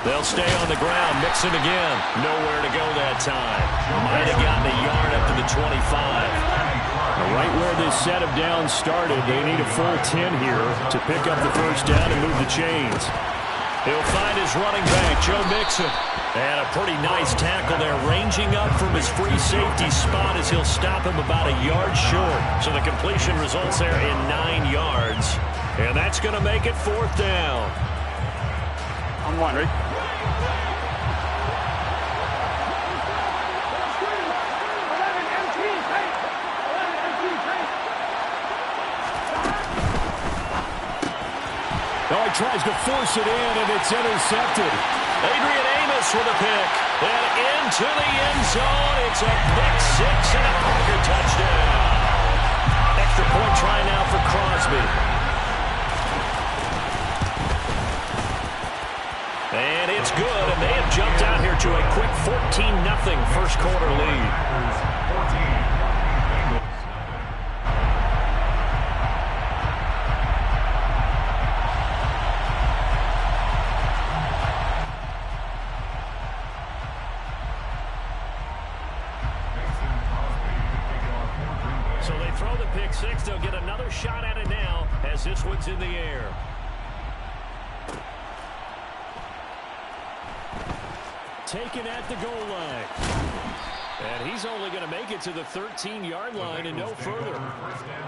They'll stay on the ground. Mixon again. Nowhere to go that time. Might have gotten a yard up to the 25. Right where this set of downs started, they need a full 10 here to pick up the first down and move the chains. He'll find his running back, Joe Mixon. And a pretty nice tackle there, ranging up from his free safety spot as he'll stop him about a yard short. So the completion results there in 9 yards. And that's going to make it 4th down. On one, Rick. Oh, he tries to force it in, and it's intercepted. Adrian Amos with a pick. And into the end zone. It's a pick 6 and a Packer touchdown. Extra point try now for Crosby. And it's good, and they have jumped out here to a quick 14-0 first quarter lead. So they throw the pick 6. They'll get another shot at it now as this one's in the air. Taken at the goal line. And he's only going to make it to the 13-yard line and no further.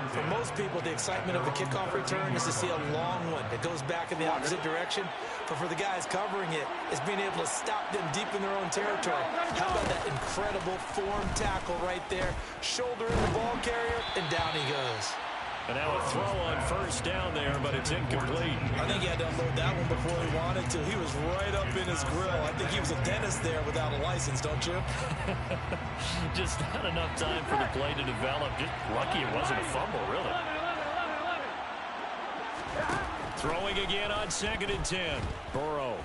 For most people, the excitement of the kickoff return is to see a long one that goes back in the opposite direction. But for the guys covering it, it's being able to stop them deep in their own territory. How about that incredible form tackle right there? Shoulder in the ball carrier, and down he goes. And now a throw on first down there, but it's incomplete. I think he had to unload that one before he wanted to. He was right up in his grill. I think he was a dentist there without a license, don't you? Just not enough time for the play to develop. Just lucky it wasn't a fumble, really. Throwing again on 2nd and 10. Burrow.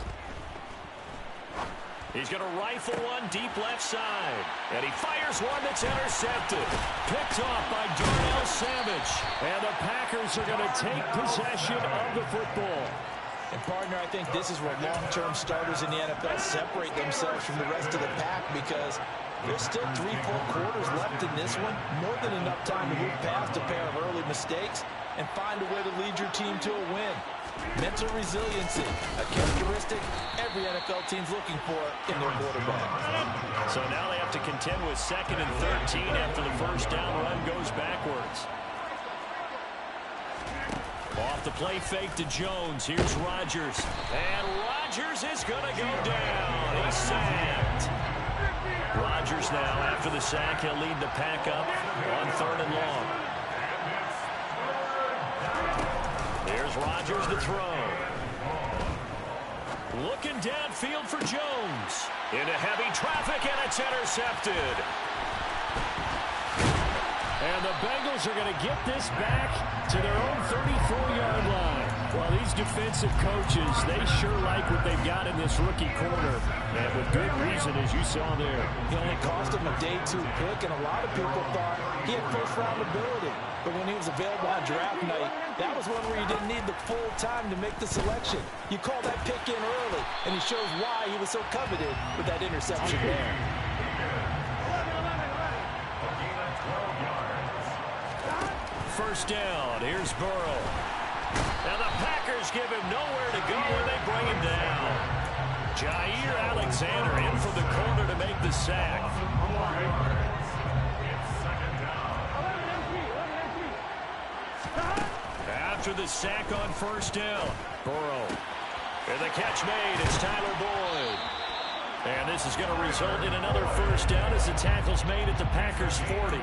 He's going to rifle one deep left side. And he fires one that's intercepted. Picked off by Darnell Savage. And the Packers are going to take possession of the football. And, partner, I think this is where long-term starters in the NFL separate themselves from the rest of the pack because there's still 3 full quarters left in this one. More than enough time to move past a pair of early mistakes and find a way to lead your team to a win. Mental resiliency, a characteristic every NFL team's looking for in their quarterback. So now they have to contend with 2nd and 13 after the first down run goes backwards. Off the play fake to Jones. Here's Rodgers. And Rodgers is going to go down. He's sacked. Rodgers now, after the sack, he'll lead the pack up on 3rd and long. Here's Rodgers to throw. Looking downfield for Jones. Into heavy traffic, and it's intercepted. And the Bengals are going to get this back to their own 34-yard line. Well, these defensive coaches, they sure like what they've got in this rookie corner. And with good reason, as you saw there. He only cost him a day 2 pick, and a lot of people thought he had first-round ability. But when he was available on draft night, that was one where you didn't need the full time to make the selection. You call that pick in early, and he shows why he was so coveted with that interception there. First down. Here's Burrow. Now the Packers give him nowhere to go when they bring him down. Jair Alexander in from the corner to make the sack. After the sack on first down, Burrow. And the catch made. It's Tyler Boyd. And this is going to result in another first down as the tackle's made at the Packers' 40.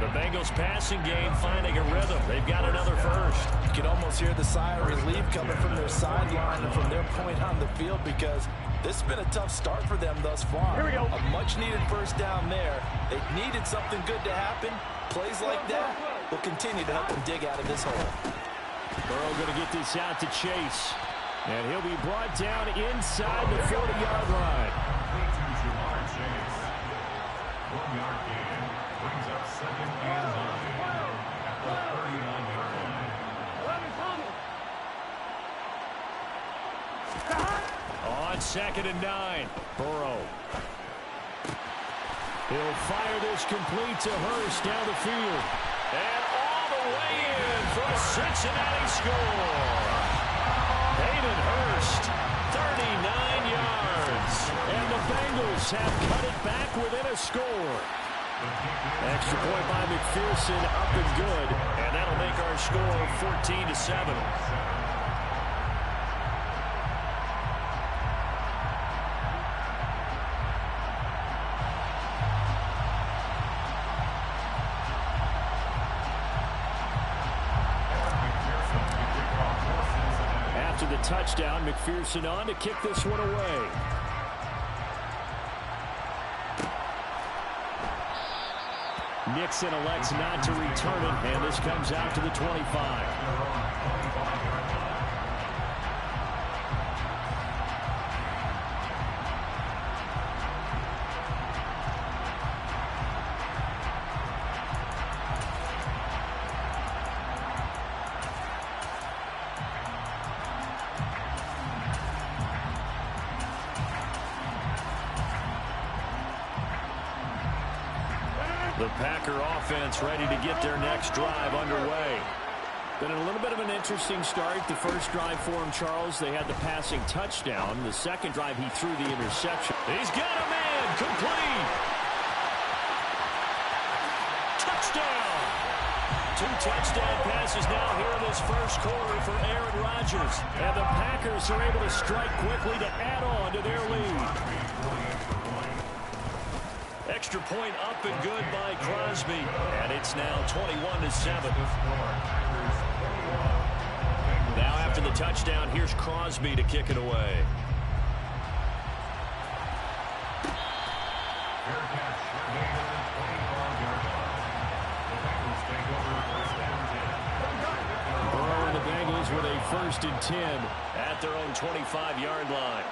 The Bengals passing game finding a rhythm. They've got another first. You can almost hear the sigh of relief coming from their sideline and from their point on the field because this has been a tough start for them thus far. Here we go. A much-needed first down there. They needed something good to happen. Plays like that will continue to help them dig out of this hole. Burrow going to get this out to Chase. And he'll be brought down inside the 40-yard line. On on 2nd and 9. Burrow. He'll fire this complete to Hurst down the field. And all the way in for a Cincinnati score. Hayden Hurst, 39 yards. And the Bengals have cut it back within a score. Extra point by McPherson, up and good. And that'll make our score 14-7. After the touchdown, McPherson on to kick this one away. Nixon elects not to return it, and this comes out to the 25. The Packer offense ready to get their next drive underway. Been a little bit of an interesting start. The first drive for him, Charles, they had the passing touchdown. The second drive, he threw the interception. He's got a man, complete. Touchdown. 2 touchdown passes now here in this first quarter for Aaron Rodgers. And the Packers are able to strike quickly to add on to their lead. Extra point up and good by Crosby. And it's now 21-7. Now after the touchdown, here's Crosby to kick it away. Burrow and the Bengals with a 1st and 10 at their own 25-yard line.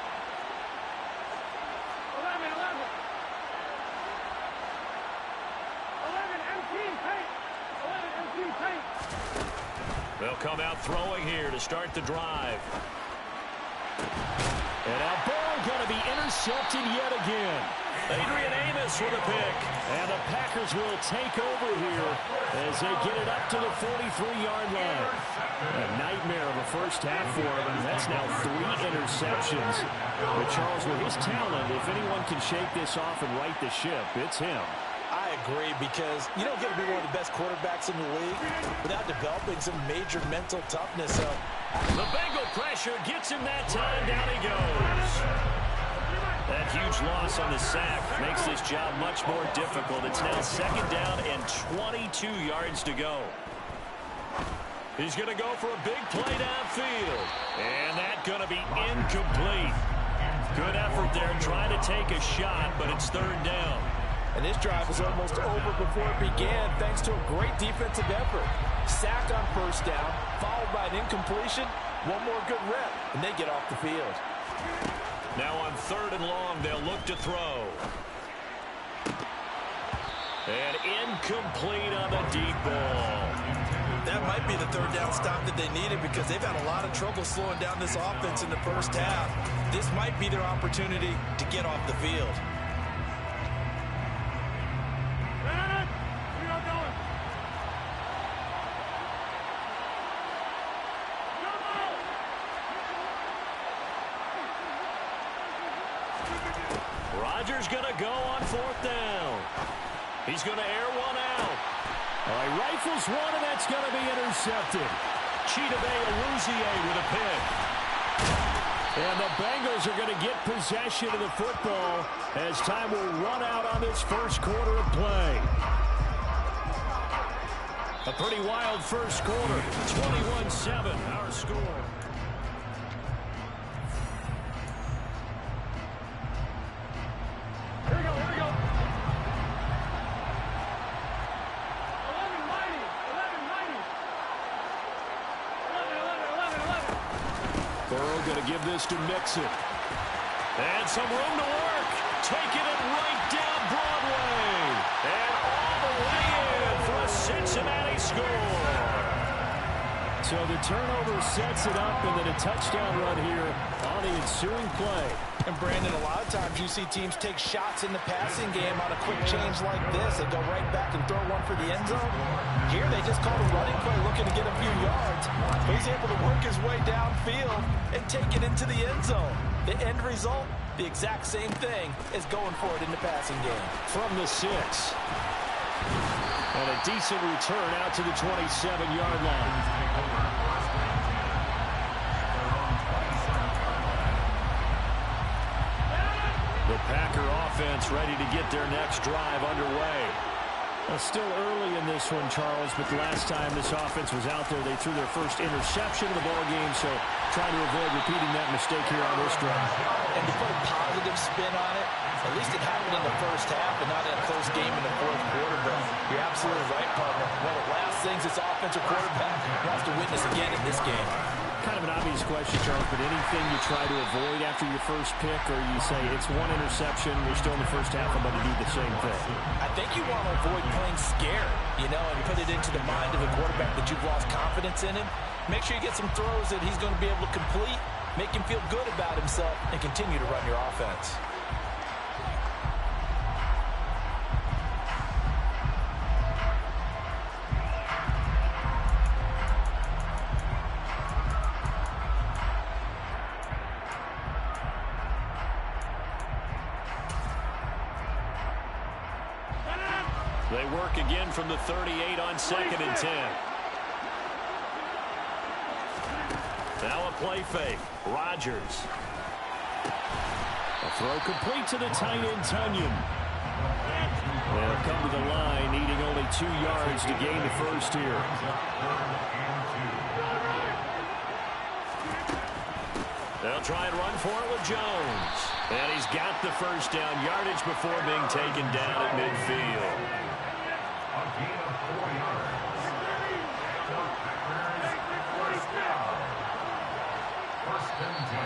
They'll come out throwing here to start the drive. And now Burrow going to be intercepted yet again. Adrian Amos with a pick. And the Packers will take over here as they get it up to the 43-yard line. A nightmare of a first half for him. That's now 3 interceptions. But Charles, with his talent, if anyone can shake this off and right the ship, it's him. I agree, because you don't get to be one of the best quarterbacks in the league without developing some major mental toughness. The Bengal pressure gets him that time. Down he goes. That huge loss on the sack makes this job much more difficult. It's now 2nd down and 22 yards to go. He's going to go for a big play downfield. And that's going to be incomplete. Good effort there trying to take a shot, but it's 3rd down. And this drive was almost over before it began thanks to a great defensive effort. Sack on 1st down, followed by an incompletion. One more good rep, and they get off the field. Now on 3rd and long, they'll look to throw. And incomplete on the deep ball. That might be the 3rd down stop that they needed, because they've had a lot of trouble slowing down this offense in the first half. This might be their opportunity to get off the field. Rodgers going to go on 4th down. He's going to air one out. All right, rifles one, and that's going to be intercepted. Chidobe Awuzie with a pick. And the Bengals are going to get possession of the football as time will run out on this first quarter of play. A pretty wild first quarter. 21-7, our score. Burrow going to give this to Mixon. And some room to work. Taking it right down Broadway. And all the way in for a Cincinnati score. So the turnover sets it up, and then a touchdown run here on the ensuing play. And Brandon, a lot of times you see teams take shots in the passing game on a quick change like this. They go right back and throw one for the end zone. Here they just called a running play looking to get a few yards. But he's able to work his way downfield and take it into the end zone. The end result, the exact same thing as going for it in the passing game. From the 6. And a decent return out to the 27-yard line. The Packer offense ready to get their next drive underway. Still early in this one, Charles, but the last time this offense was out there, they threw their first interception of the ball game, so trying to avoid repeating that mistake here on this drive. And to put a positive spin on it, at least it happened in the first half and not in a close game in the fourth quarter, but you're absolutely right, partner. One of the last things this offensive quarterback wants to witness again in this game. Kind of an obvious question, Charles, but anything you try to avoid after your first pick, or you say it's one interception, you're still in the first half, I'm going to do the same thing? I think you want to avoid playing scared, and put it into the mind of the quarterback that you've lost confidence in him. Make sure you get some throws that he's going to be able to complete, make him feel good about himself, and continue to run your offense. They work again from the 38 on 2nd and 10. Now a play fake. Rodgers. A throw complete to the tight end, Tunyon. They'll come to the line, needing only 2 yards to gain the first here. They'll try and run for it with Jones. And he's got the first down yardage before being taken down at midfield.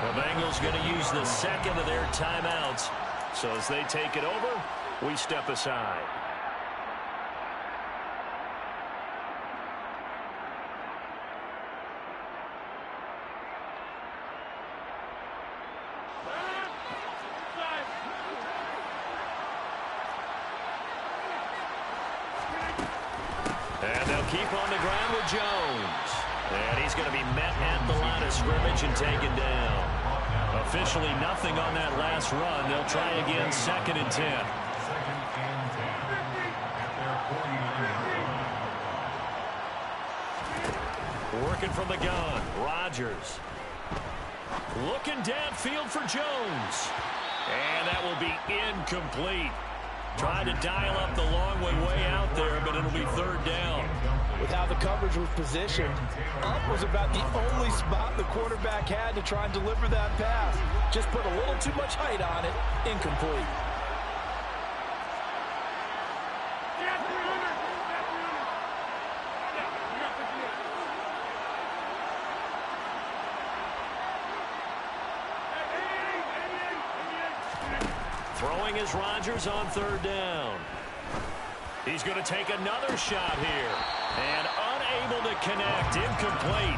The Bengals going to use the second of their timeouts. So as they take it over, we step aside. And they'll keep on the ground with Jones. And he's going to be met at the line of scrimmage and taken down. Officially nothing on that last run. They'll try again, 2nd and 10. Working from the gun, Rodgers. Looking downfield for Jones. And that will be incomplete. Trying to dial up the long way out there, but it'll be 3rd down. With how the coverage was positioned, up was about the only spot the quarterback had to try and deliver that pass. Just put a little too much height on it. Incomplete. Throwing is Rodgers on 3rd down. He's going to take another shot here. And unable to connect. Incomplete.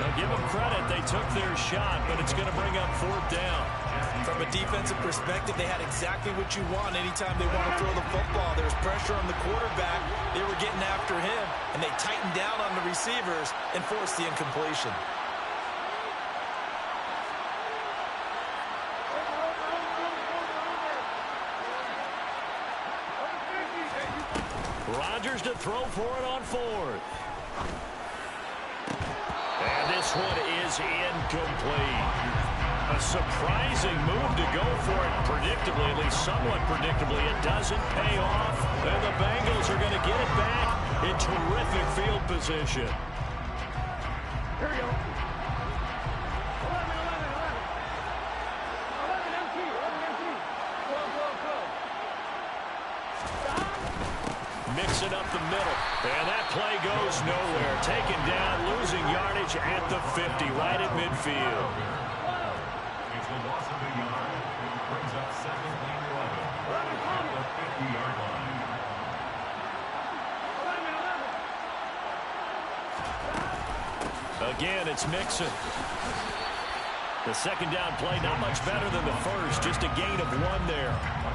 Now give them credit. They took their shot, but it's going to bring up 4th down. From a defensive perspective, they had exactly what you want anytime they want to throw the football. There's pressure on the quarterback. They were getting after him, and they tightened down on the receivers and forced the incompletion. Rodgers to throw for it on 4th. And this one is incomplete. A surprising move to go for it predictably, at least somewhat predictably. It doesn't pay off, and the Bengals are going to get it back in terrific field position. Here we go. Mixing up the middle, and that play goes nowhere. Taken down, losing yardage at the 50, right at midfield. It's the loss of a yard. Brings up 2nd and 11 at the 50-yard line. Again, it's Mixon. The second down play, not much better than the first. Just a gain of 1 there.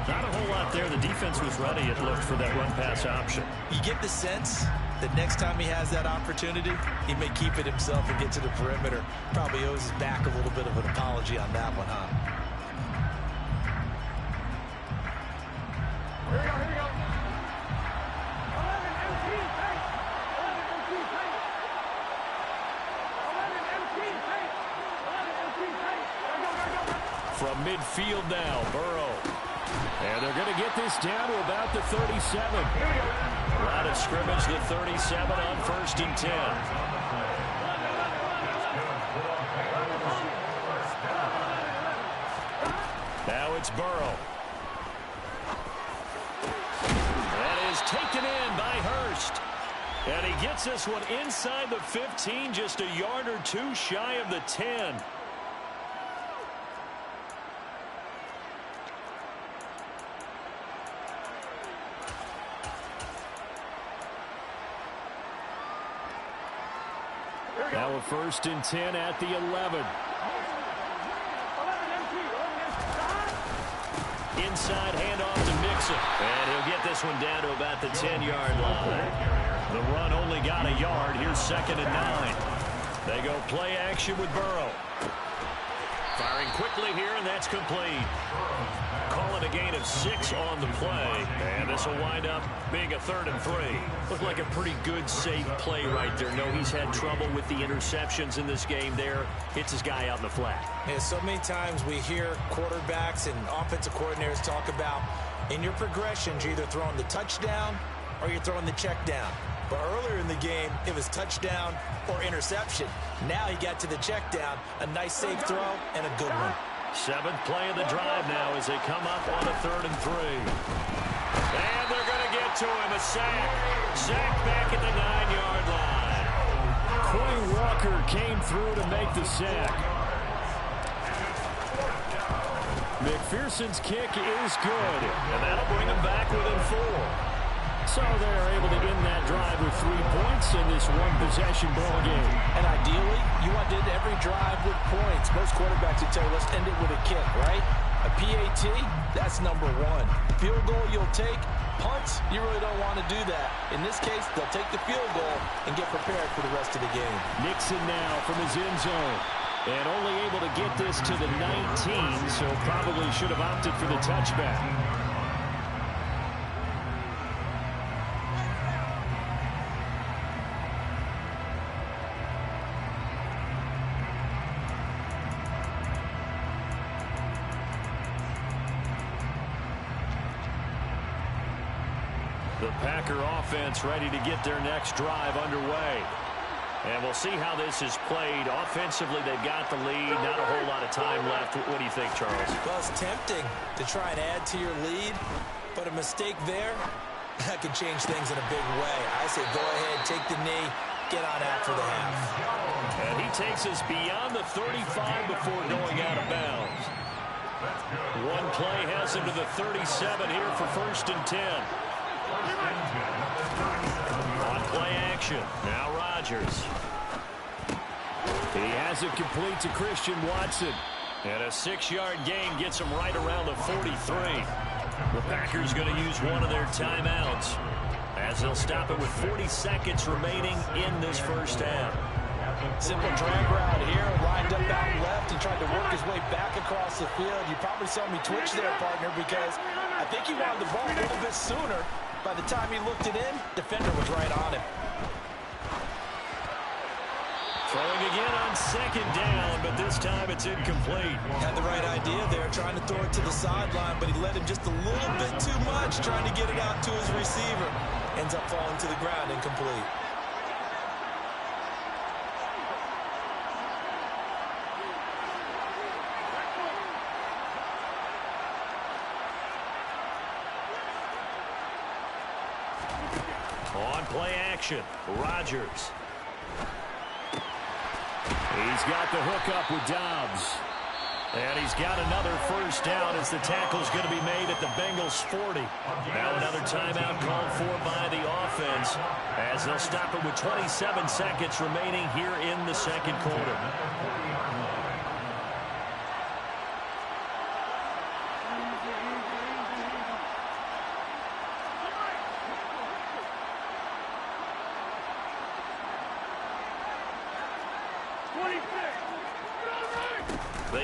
Not a whole lot there. The defense was ready, it looked, for that run-pass option. You get the sense that next time he has that opportunity, he may keep it himself and get to the perimeter. Probably owes his back a little bit of an apology on that one, huh? Here we go, here we go. 11 MT, pace. 11 MT, pace. 11 MT, pace. 11 MT, pace. Go. From midfield now, Burrow. And they're going to get this down to about the 37. Line of scrimmage, the 37 on 1st and 10. Now it's Burrow. That is taken in by Hurst. And he gets this one inside the 15, just a yard or 2 shy of the 10. Now a 1st and 10 at the 11. Inside handoff to Mixon. And he'll get this one down to about the 10-yard line. The run only got a yard. Here's 2nd and 9. They go play action with Burrow. Firing quickly here, and that's complete. Call it a gain of 6 on the play. And this will wind up being a 3rd and 3. Looked like a pretty good, safe play right there. No, he's had trouble with the interceptions in this game there. Hits his guy out in the flat. Yeah, so many times we hear quarterbacks and offensive coordinators talk about in your progressions, you're either throwing the touchdown or you're throwing the check down. But earlier in the game, it was touchdown or interception. Now he got to the check down, a nice safe throw, and a good one. 7th play of the drive now as they come up on a 3rd and 3. And they're going to get to him, a sack. Sack back at the 9-yard line. Quay Walker came through to make the sack. McPherson's kick is good, and that'll bring him back within 4. So they're able to end that drive with 3 points in this one-possession ball game. And ideally, you want to end every drive with points. Most quarterbacks would tell you, let's end it with a kick, right? A PAT, that's number 1. Field goal you'll take. Punts, you really don't want to do that. In this case, they'll take the field goal and get prepared for the rest of the game. Nixon now from his end zone. And only able to get this to the 19, so probably should have opted for the touchback. The Packer offense ready to get their next drive underway. And we'll see how this is played. Offensively, they've got the lead. Not a whole lot of time left. What do you think, Charles? Well, it's tempting to try and add to your lead, but a mistake there, that could change things in a big way. I say go ahead, take the knee, get on after the half. And he takes us beyond the 35 before going out of bounds. One play has him to the 37 here for 1st and 10. On play action, now Rodgers. He has it complete to Christian Watson. And a 6-yard gain gets him right around the 43. The Packers going to use one of their timeouts as they'll stop it with 40 seconds remaining in this first half. Simple drag route here, lined up out left and tried to work his way back across the field. You probably saw me twitch there, partner, because I think he wanted the ball a little bit sooner. By the time he looked it in, defender was right on him. Throwing again on 2nd down, but this time it's incomplete. Had the right idea there, trying to throw it to the sideline, but he let him just a little bit too much, trying to get it out to his receiver. Ends up falling to the ground, incomplete. On play action, Rodgers. He's got the hook up with Dobbs. And he's got another first down as the tackle's going to be made at the Bengals 40. Now another timeout called for by the offense as they'll stop it with 27 seconds remaining here in the second quarter.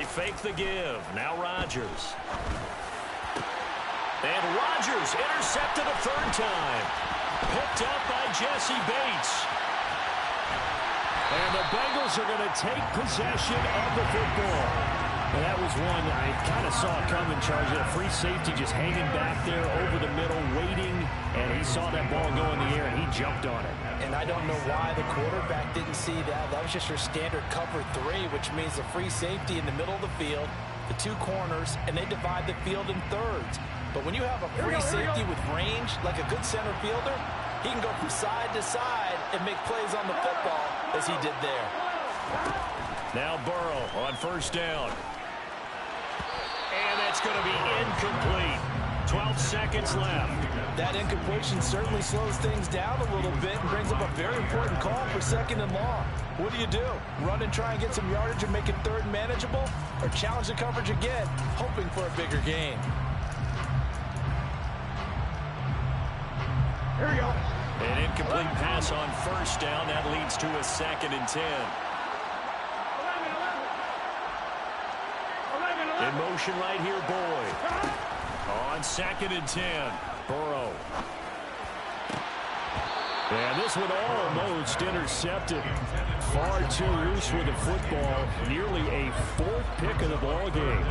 fake the give. Now Rodgers. And Rodgers intercepted a third time. Picked up by Jesse Bates. And the Bengals are going to take possession of the football. And that was one I kind of saw coming, Charles. A free safety just hanging back there over the middle, waiting. And he saw that ball go in the air, and he jumped on it. And I don't know why the quarterback didn't see that. That was just your standard cover 3, which means a free safety in the middle of the field, the 2 corners, and they divide the field in thirds. But when you have a free safety with range, like a good center fielder, he can go from side to side and make plays on the football as he did there. Now Burrow on first down. And that's going to be incomplete. 12 seconds left. That incompletion certainly slows things down a little bit and brings up a very important call for 2nd and long. What do? Run and try and get some yardage and make it 3rd and manageable? Or challenge the coverage again, hoping for a bigger gain? Here we go. An incomplete pass on first down. That leads to a 2nd and 10. In motion right here, Boyd. On 2nd and 10, Burrow. And this one almost intercepted. Far too loose with the football. Nearly a 4th pick of the ball game.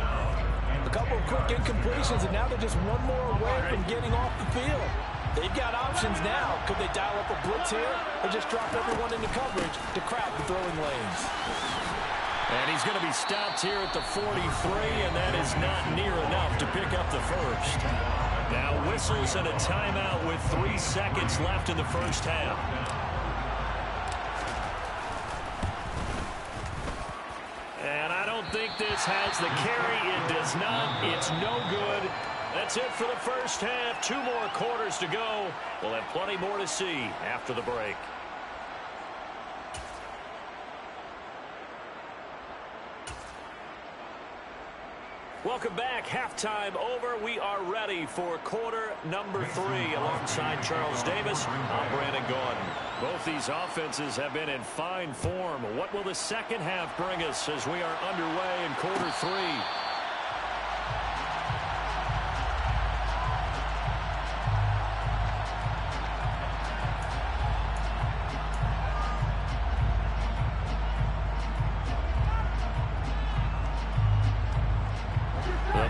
A couple of quick incompletions, and now they're just one more away from getting off the field. They've got options now. Could they dial up a blitz here or just drop everyone into coverage to crowd the throwing lanes? And he's going to be stopped here at the 43, and that is not near enough to pick up the first. Now whistles and a timeout with 3 seconds left in the first half. And I don't think this has the carry. It does not. It's no good. That's it for the first half. 2 more quarters to go. We'll have plenty more to see after the break. Welcome back. Halftime over. We are ready for quarter number 3. Alongside Charles Davis, I'm Brandon Gaudin. Both these offenses have been in fine form. What will the second half bring us as we are underway in quarter 3?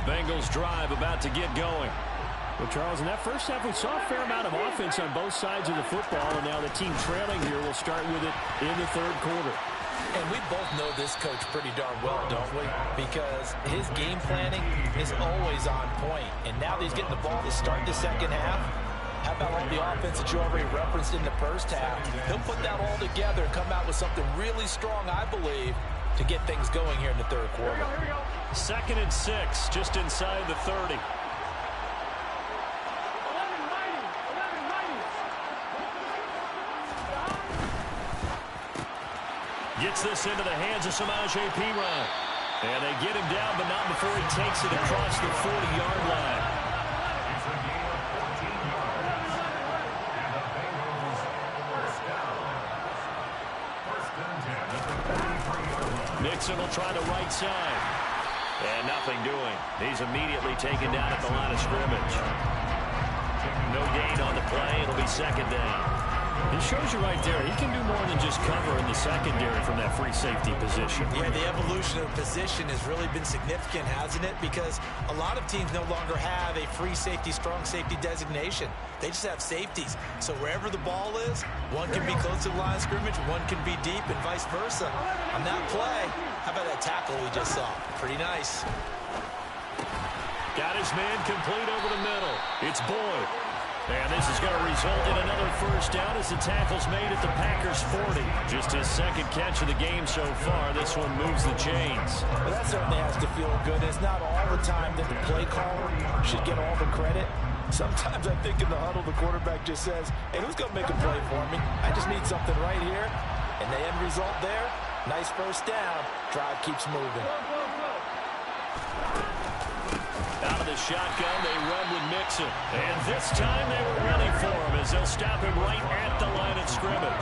Bengals drive about to get going. Well, Charles, in that first half, we saw a fair amount of offense on both sides of the football, and now the team trailing here will start with it in the 3rd quarter. And we both know this coach pretty darn well, don't we? Because his game planning is always on point. And now that he's getting the ball to start the second half, how about all the offense that you already referenced in the first half? He'll put that all together and come out with something really strong, I believe, to get things going here in the 3rd quarter. 2nd and 6, just inside the 30. Gets this into the hands of Samaje Perine. And they get him down, but not before he takes it across the 40-yard line. It's a gain of 14 yards. And the Bengals first down. 1st and 10 at the 43-yard line. Mixon will try the right side. And nothing doing. He's immediately taken down at the line of scrimmage. No gain on the play. It'll be 2nd down. He shows you right there, he can do more than just cover in the secondary from that free safety position. Yeah, the evolution of position has really been significant, hasn't it? Because a lot of teams no longer have a free safety, strong safety designation. They just have safeties. So wherever the ball is, one can be close to the line of scrimmage, one can be deep, and vice versa. On that play, how about that tackle we just saw? Pretty nice. Got his man complete over the middle. It's Boyd. And this is going to result in another first down as the tackle's made at the Packers' 40. Just his 2nd catch of the game so far. This one moves the chains. Well, that certainly has to feel good. It's not all the time that the play caller should get all the credit. Sometimes I think in the huddle, the quarterback just says, hey, who's going to make a play for me? I just need something right here. And the end result there, nice first down. Drive keeps moving. Out of the shotgun, they run with Mixon. And this time they were ready for him as they'll stop him right at the line of scrimmage. A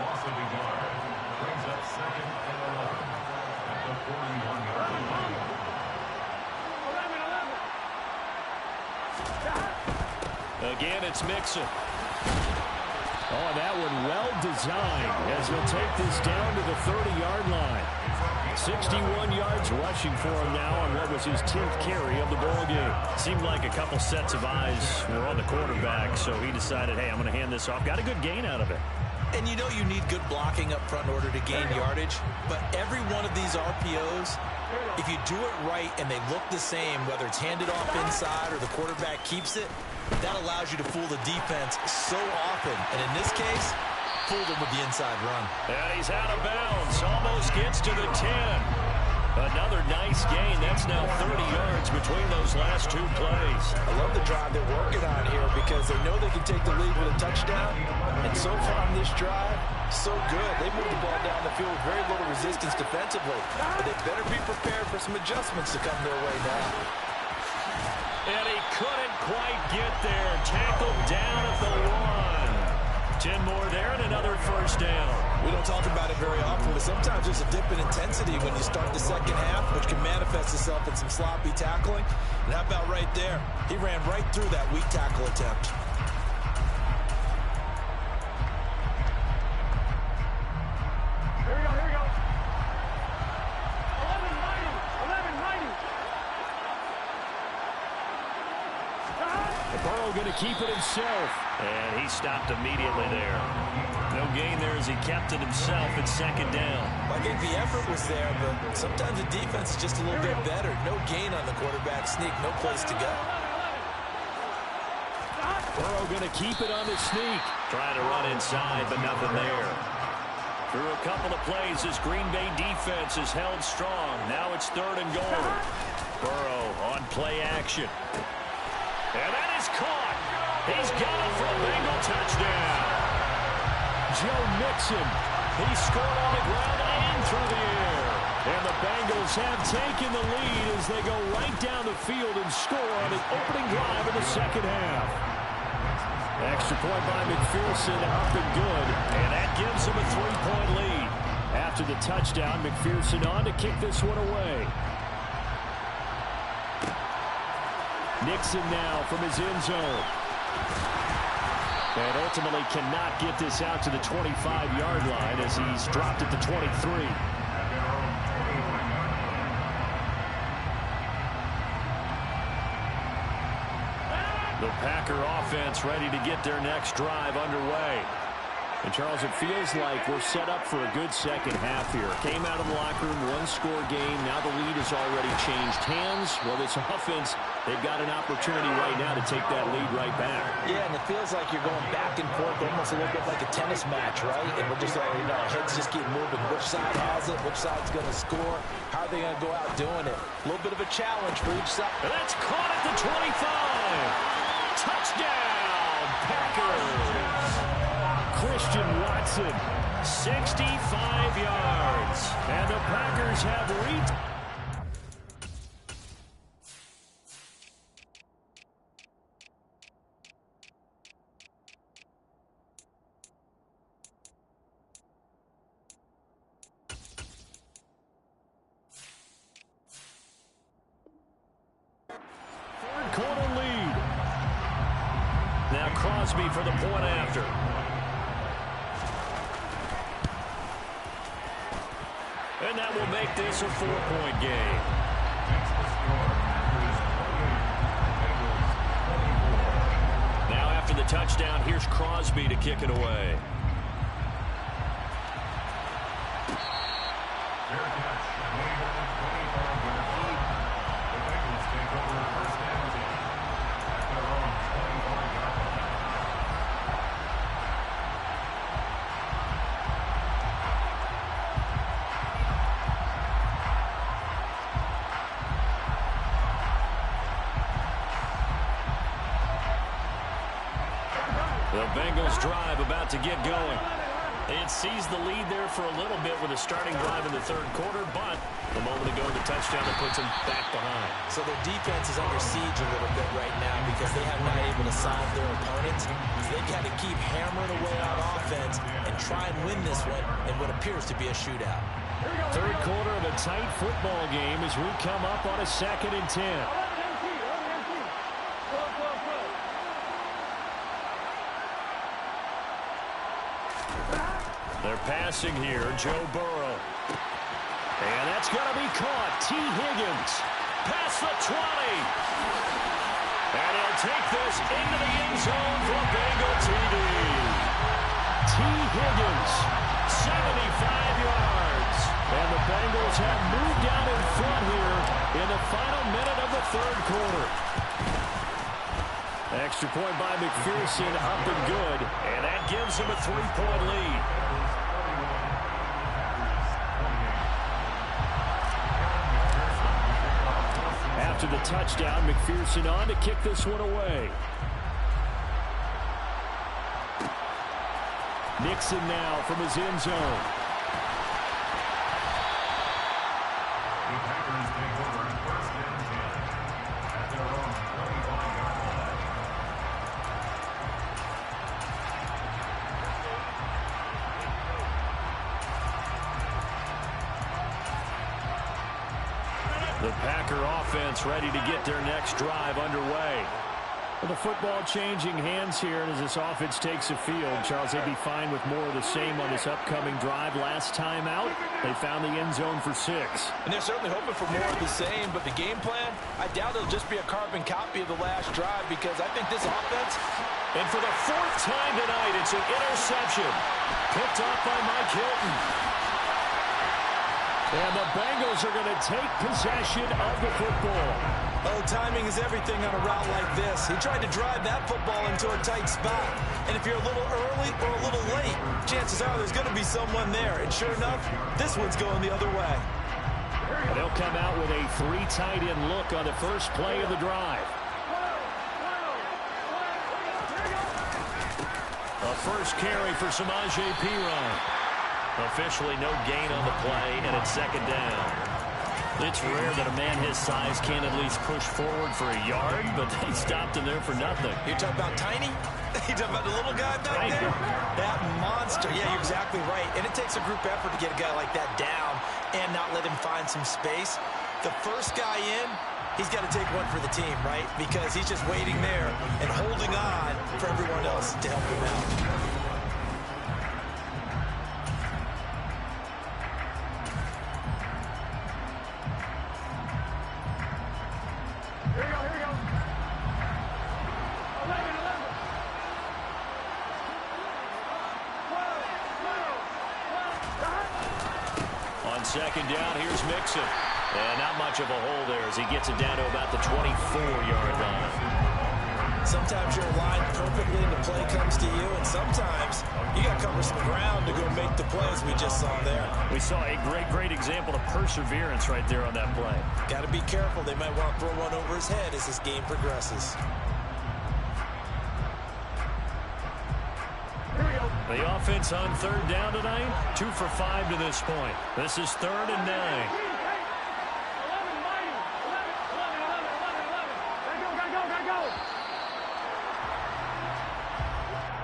loss of a yard brings up 2nd and 11 at the Again, it's Mixon. Oh, that one well designed as he'll take this down to the 30-yard line. 61 yards rushing for him now on what was his 10th carry of the ball game. Seemed like a couple sets of eyes were on the quarterback, so he decided, hey, I'm going to hand this off. Got a good gain out of it. And you know you need good blocking up front in order to gain yardage, but every one of these RPOs, if you do it right and they look the same, whether it's handed off inside or the quarterback keeps it, that allows you to fool the defense so often. And in this case, fooled him with the inside run. And he's out of bounds. Almost gets to the 10. Another nice gain. That's now 30 yards between those last two plays. I love the drive they're working on here because they know they can take the lead with a touchdown. And so far on this drive, so good. They moved the ball down the field with very little resistance defensively. But they better be prepared for some adjustments to come their way now. And he couldn't quite get there. Tackled down at the 1. 10 more there and another first down. We don't talk about it very often, but sometimes there's a dip in intensity when you start the second half, which can manifest itself in some sloppy tackling. And how about right there? He ran right through that weak tackle attempt. Here we go, here we go. 11-90. Burrow going to keep it himself. And he stopped immediately there. No gain there as he kept it himself at second down. I think the effort was there, but sometimes the defense is just a little bit better. No gain on the quarterback sneak, no place to go. Burrow going to keep it on the sneak. Trying to run inside, but nothing there. Through a couple of plays, this Green Bay defense is held strong. Now it's 3rd and goal. Burrow on play action. And that is caught. He's got it for a Bengal touchdown. Joe Mixon. He scored on the ground and through the air. And the Bengals have taken the lead as they go right down the field and score on the opening drive of the second half. Extra point by McPherson, up and good. And that gives him a 3-point lead. After the touchdown, McPherson on to kick this one away. Nixon now from his end zone. And ultimately cannot get this out to the 25-yard line as he's dropped it to 23. The Packer offense ready to get their next drive underway. And, Charles, it feels like we're set up for a good second half here. Came out of the locker room, one-score game. Now the lead has already changed hands. Well, this offense, they've got an opportunity right now to take that lead right back. Yeah, and it feels like you're going back and forth almost a little bit like a tennis match, right? And we're just, our heads just keep moving. Which side has it? Which side's going to score? How are they going to go out doing it? A little bit of a challenge for each side. And that's caught at the 25. Touchdown, Packers. Christian Watson, 65 yards. and the Packers have reached. Third quarter lead. Now Crosby for the point after. And that will make this a 4-point game. Now after the touchdown, here's Crosby to kick it away. The Bengals drive about to get going. It sees the lead there for a little bit with a starting drive in the third quarter, but a moment ago the touchdown that puts them back behind. So their defense is under siege a little bit right now because they have not able to solve their opponents. So they've got to keep hammering away on offense and try and win this one in what appears to be a shootout. Third quarter of a tight football game as we come up on a 2nd and 10. passing here, Joe Burrow. And that's going to be caught. T. Higgins past the 20. And he'll take this into the end zone for a Bengal TD. T. Higgins, 75 yards. And the Bengals have moved out in front here in the final minute of the third quarter. Extra point by McPherson, up and good. And that gives him a 3-point lead. After the touchdown, McPherson on to kick this one away. Nixon now from his end zone. The Packers take over on 1st and 10 at their own 25-yard line. The Packer offense ready to get their next drive underway. Well, the football changing hands here, and as this offense takes the field, Charles, they'd be fine with more of the same on this upcoming drive. Last time out, they found the end zone for 6. And they're certainly hoping for more of the same, but the game plan, I doubt it'll just be a carbon copy of the last drive, because I think this offense... And for the 4th time tonight, it's an interception. Picked off by Mike Hilton. And the Bengals are going to take possession of the football. Oh, timing is everything on a route like this. He tried to drive that football into a tight spot. And if you're a little early or a little late, chances are there's going to be someone there. And sure enough, this one's going the other way. And they'll come out with a 3 tight end look on the first play of the drive. A first carry for Samaje Perine. Officially no gain on the play, and it's 2nd down. It's rare that a man his size can at least push forward for a yard, but they stopped him there for nothing. You're talking about tiny? You're talking about the little guy back there? That monster. Yeah, you're exactly right. And it takes a group effort to get a guy like that down and not let him find some space. The first guy in, he's got to take one for the team, right? Because he's just waiting there and holding on for everyone else to help him out. On 2nd down, here's Mixon. And not much of a hole there as he gets it down to about the 24-yard line. Sometimes you're aligned perfectly and the play comes to you, and sometimes you got to cover some ground to go make the plays we just saw there. We saw a great example of perseverance right there on that play. Got to be careful. They might want to throw one over his head as this game progresses. The offense on 3rd down tonight, 2 for 5 to this point. This is 3rd and 9.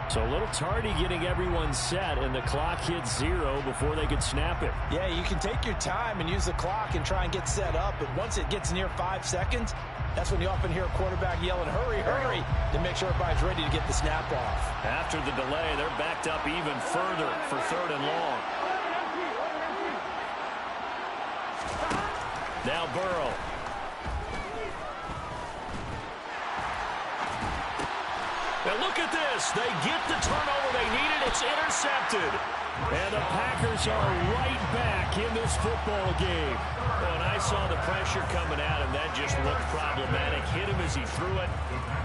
So a little tardy getting everyone set, and the clock hits 0 before they could snap it. Yeah, you can take your time and use the clock and try and get set up, but once it gets near 5 seconds, that's when you often hear a quarterback yelling, hurry, hurry, to make sure everybody's ready to get the snap off. After the delay, they're backed up even further for 3rd and long. Now Burrow. Now look at this. They get the turnover they needed. It's intercepted. And the Packers are right back in this football game. When I saw the pressure coming at him, that just looked problematic. Hit him as he threw it,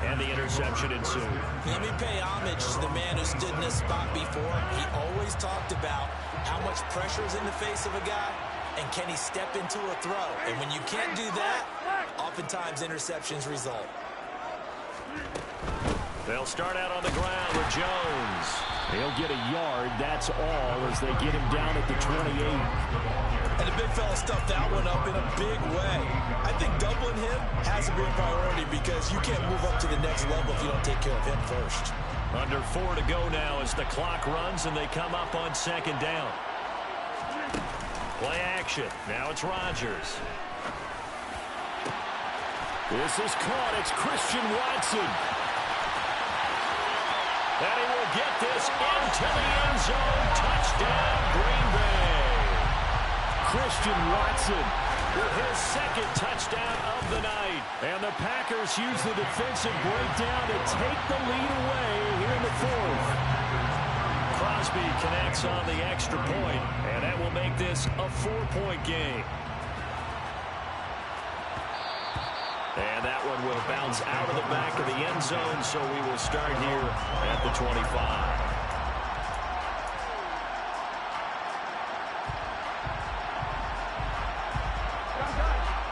and the interception ensued. Let me pay homage to the man who stood in this spot before. He always talked about how much pressure is in the face of a guy, and can he step into a throw. And when you can't do that, oftentimes interceptions result. They'll start out on the ground with Jones. They'll get a yard, that's all, as they get him down at the 28. And the big fella stuffed that one up in a big way. I think doubling him has to be a priority because you can't move up to the next level if you don't take care of him first. Under 4 to go now as the clock runs and they come up on 2nd down. Play action. Now it's Rodgers. This is caught. It's Christian Watson. And he will get this into the end zone. Touchdown, Green Bay. Christian Watson With his second touchdown of the night. and the Packers use the defensive breakdown to take the lead away here in the fourth. Crosby connects on the extra point, and that will make this a 4-point game. And that one will bounce out of the back of the end zone, so we will start here at the 25.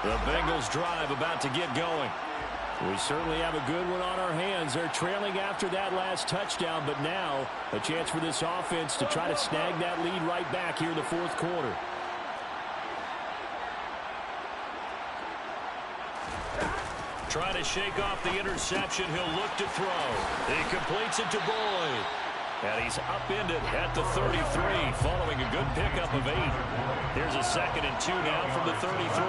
The Bengals drive about to get going. We certainly have a good one on our hands. They're trailing after that last touchdown, but now a chance for this offense to try to snag that lead right back here in the fourth quarter. Trying to shake off the interception. He'll look to throw. He completes it to Boyd. And he's upended at the 33 following a good pickup of 8. Here's a 2nd and 2 now from the 33.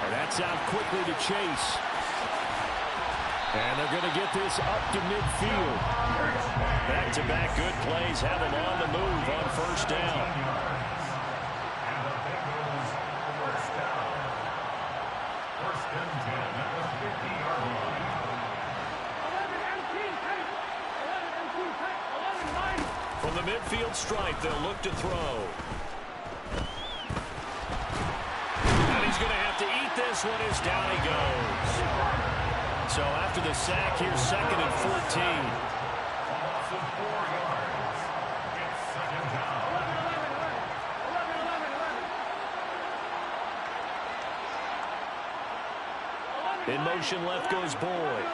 And that's out quickly to Chase. And they're going to get this up to midfield. Back-to-back good plays have him on the move on first down. From the midfield stripe, they'll look to throw. And he's going to have to eat this one as down he goes. So after the sack, here's 2nd and 14. In motion left goes Boyd.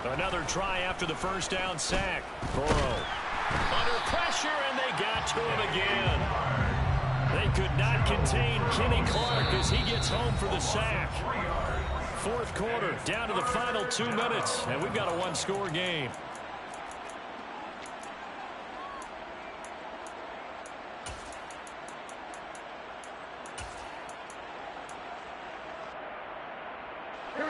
Another try after the first down sack. Burrow under pressure, and they got to him again. They could not contain Kenny Clark as he gets home for the sack. Fourth quarter, down to the final 2 minutes, and we've got a one-score game.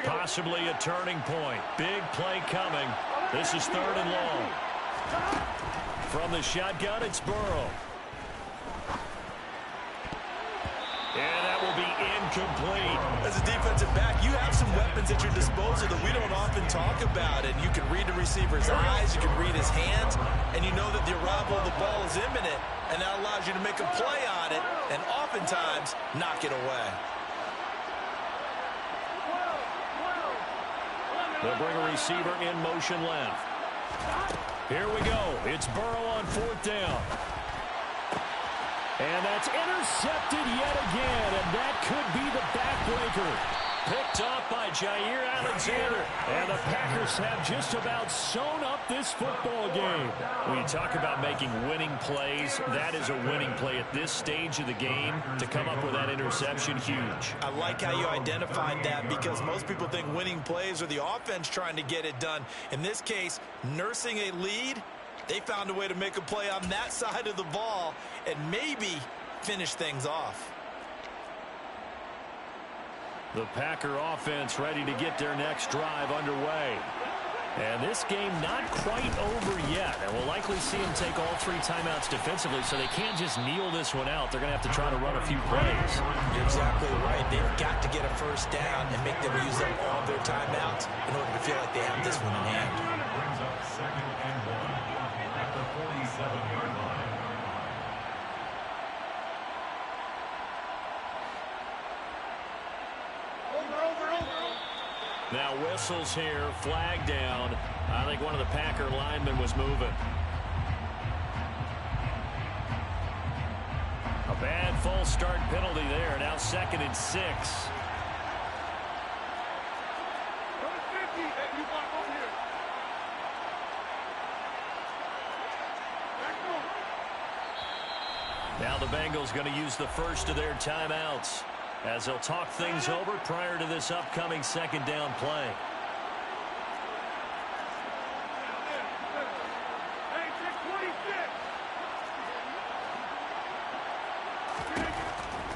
Possibly a turning point. Big play coming. This is 3rd and long. From the shotgun, it's Burrow. And that will be incomplete. As a defensive back, you have some weapons at your disposal that we don't often talk about. And you can read the receiver's eyes, you can read his hands, and you know that the arrival of the ball is imminent. And that allows you to make a play on it and oftentimes knock it away. They'll bring a receiver in motion left. Here we go. It's Burrow on 4th down. And that's intercepted yet again, and that could be the backbreaker. Picked off by Jair Alexander. And the Packers have just about sewn up this football game. When you talk about making winning plays, that is a winning play at this stage of the game. To come up with that interception, huge. I like how you identified that because most people think winning plays are the offense trying to get it done. In this case, nursing a lead, they found a way to make a play on that side of the ball and maybe finish things off. The Packer offense ready to get their next drive underway. And this game not quite over yet. And we'll likely see them take all 3 timeouts defensively, so they can't just kneel this one out. They're going to have to try to run a few plays. You're exactly right. They've got to get a first down and make them use up all their timeouts in order to feel like they have this one in hand. Brings up 2nd and 1 at the 47-yard line. Now whistles here, flag down. I think one of the Packer linemen was moving. A bad false start penalty there. Now 2nd and 6. Now the Bengals going to use the first of their timeouts as they'll talk things over prior to this upcoming 2nd down play.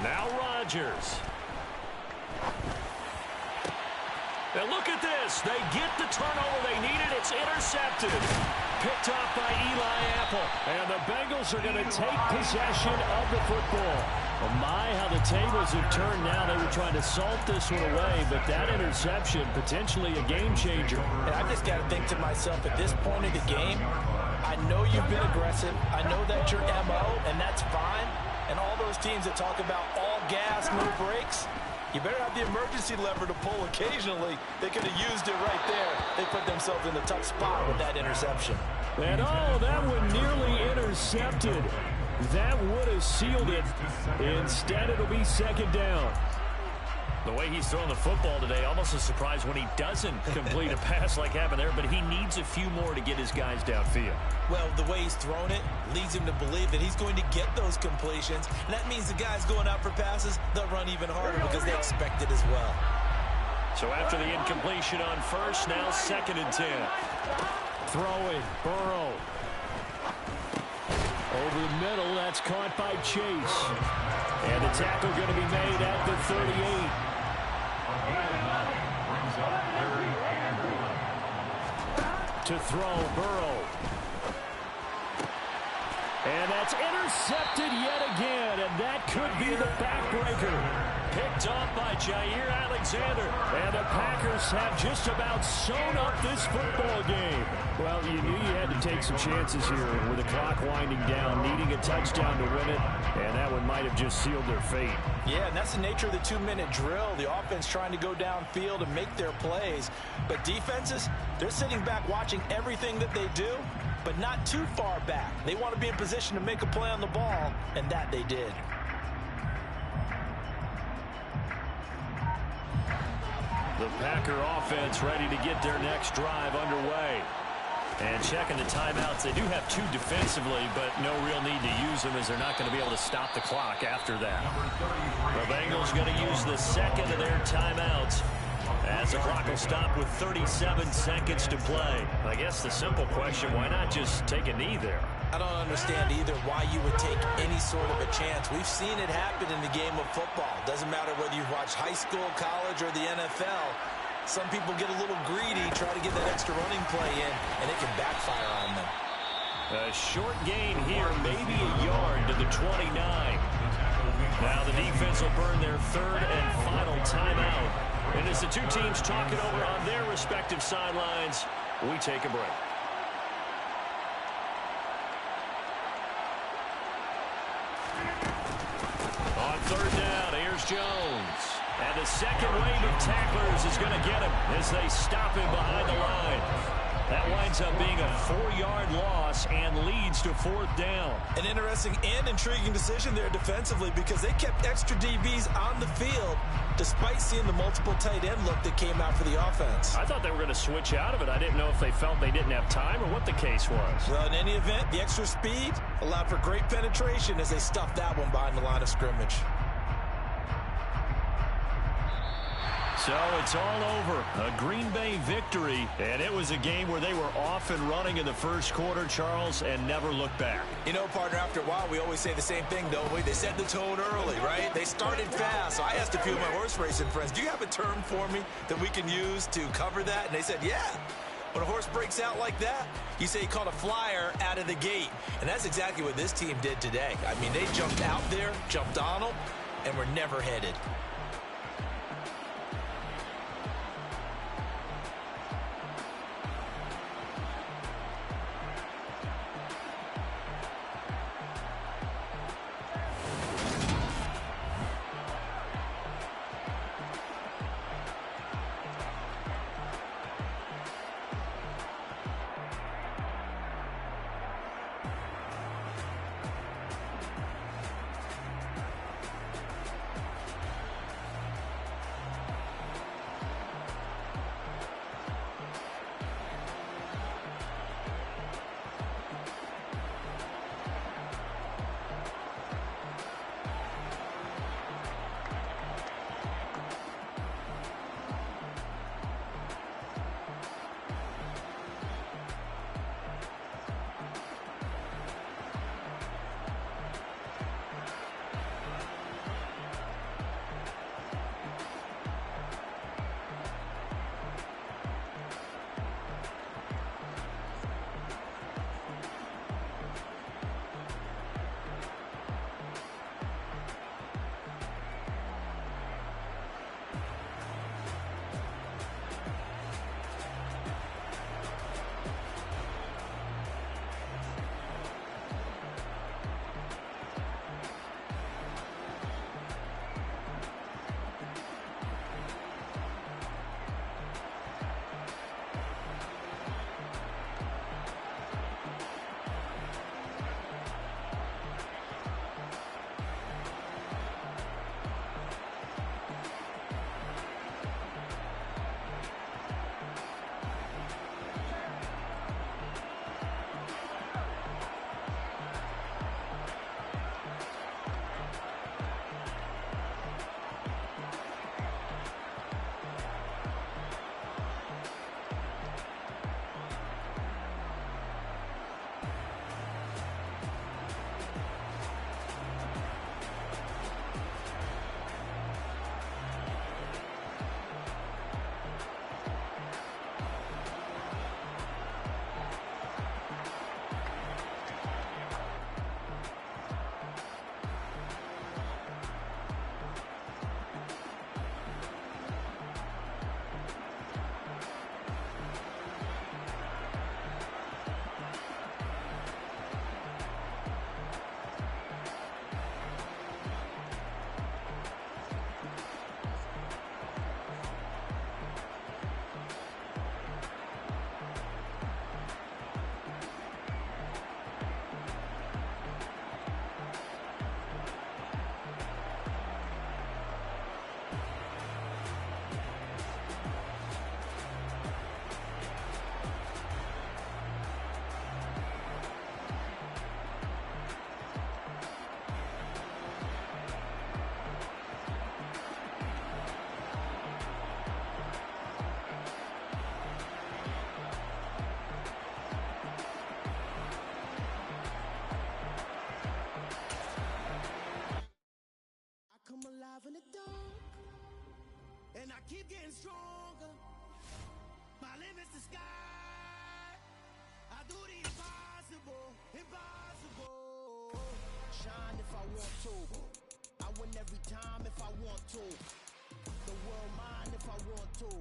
Now Rodgers. And look at this. They get the turnover they needed. It's intercepted. Picked off by Eli Apple. And the Bengals are going to take possession of the football. Oh my, how the tables have turned now. They were trying to salt this one away, but that interception, potentially a game changer. And I just got to think to myself, at this point of the game, I know you've been aggressive. I know that's your MO, and that's fine. And all those teams that talk about all gas, no brakes, you better have the emergency lever to pull occasionally. They could have used it right there. They put themselves in a tough spot with that interception. And oh, that one nearly intercepted. That would have sealed it. Instead, it'll be second down. The way he's throwing the football today, almost a surprise when he doesn't complete a pass like happened there, but he needs a few more to get his guys downfield. Well, the way he's thrown it leads him to believe that he's going to get those completions, and that means the guys going out for passes, they'll run even harder because they expect it as well. So after the incompletion on first, now 2nd and 10. Throwing, Burrow. Over the middle, that's caught by Chase. And the tackle going to be made at the 38. To throw, Burrow. And that's intercepted yet again, and that could be the backbreaker. Picked off by Jair Alexander. And the Packers have just about sewn up this football game. Well, you knew you had to take some chances here with the clock winding down, needing a touchdown to win it, and that one might have just sealed their fate. Yeah, and that's the nature of the 2-minute drill. The offense trying to go downfield and make their plays. But defenses, they're sitting back watching everything that they do, but not too far back. They want to be in position to make a play on the ball, and that they did. The Packer offense ready to get their next drive underway. And checking the timeouts. They do have 2 defensively, but no real need to use them as they're not going to be able to stop the clock after that. The Bengals going to use the 2nd of their timeouts as the clock will stop with 37 seconds to play. I guess the simple question, why not just take a knee there? I don't understand either why you would take any sort of a chance. We've seen it happen in the game of football. Doesn't matter whether you watch high school, college, or the NFL. Some people get a little greedy, try to get that extra running play in, and it can backfire on them. A short gain here, maybe a yard to the 29. Now the defense will burn their 3rd and final timeout. And as the 2 teams talk it over on their respective sidelines, we take a break. On 3rd down, here's Jones. And the second wave of tacklers is going to get him as they stop him behind the line. That winds up being a 4-yard loss and leads to 4th down. An interesting and intriguing decision there defensively because they kept extra DBs on the field despite seeing the multiple tight end look that came out for the offense. I thought they were going to switch out of it. I didn't know if they felt they didn't have time or what the case was. Well, in any event, the extra speed allowed for great penetration as they stuffed that one behind the line of scrimmage. So it's all over. A Green Bay victory, and it was a game where they were off and running in the first quarter, Charles, and never looked back. You know, partner, after a while, we always say the same thing, don't we? They set the tone early, right? They started fast. So I asked a few of my horse racing friends, do you have a term for me that we can use to cover that? And they said, yeah. When a horse breaks out like that, you say he caught a flyer out of the gate. And that's exactly what this team did today. I mean, they jumped out there, jumped on them, and were never headed. keep getting stronger. My limit's the sky. I do the impossible, impossible. Shine if I want to. I win every time if I want to. The world mine if I want to.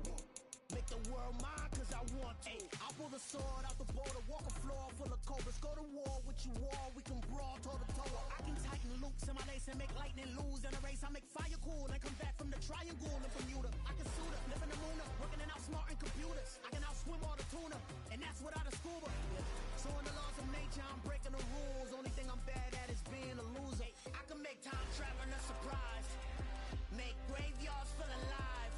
Make the world mine cause I want to. I'll pull the sword out the border, walk a floor full of cobras. Go to war with you all, we can brawl toe to toe. I can tighten loops in my lace and make lightning lose in a race. I make fire cool and come back from the triangle in Bermuda. I can suit up, live in the moon, working and outsmarting computers. I can outswim all the tuna, and that's without a scuba. So in the laws of nature, I'm breaking the rules. Only thing I'm bad at is being a loser. I can make time traveling a surprise. Make graveyards feel alive.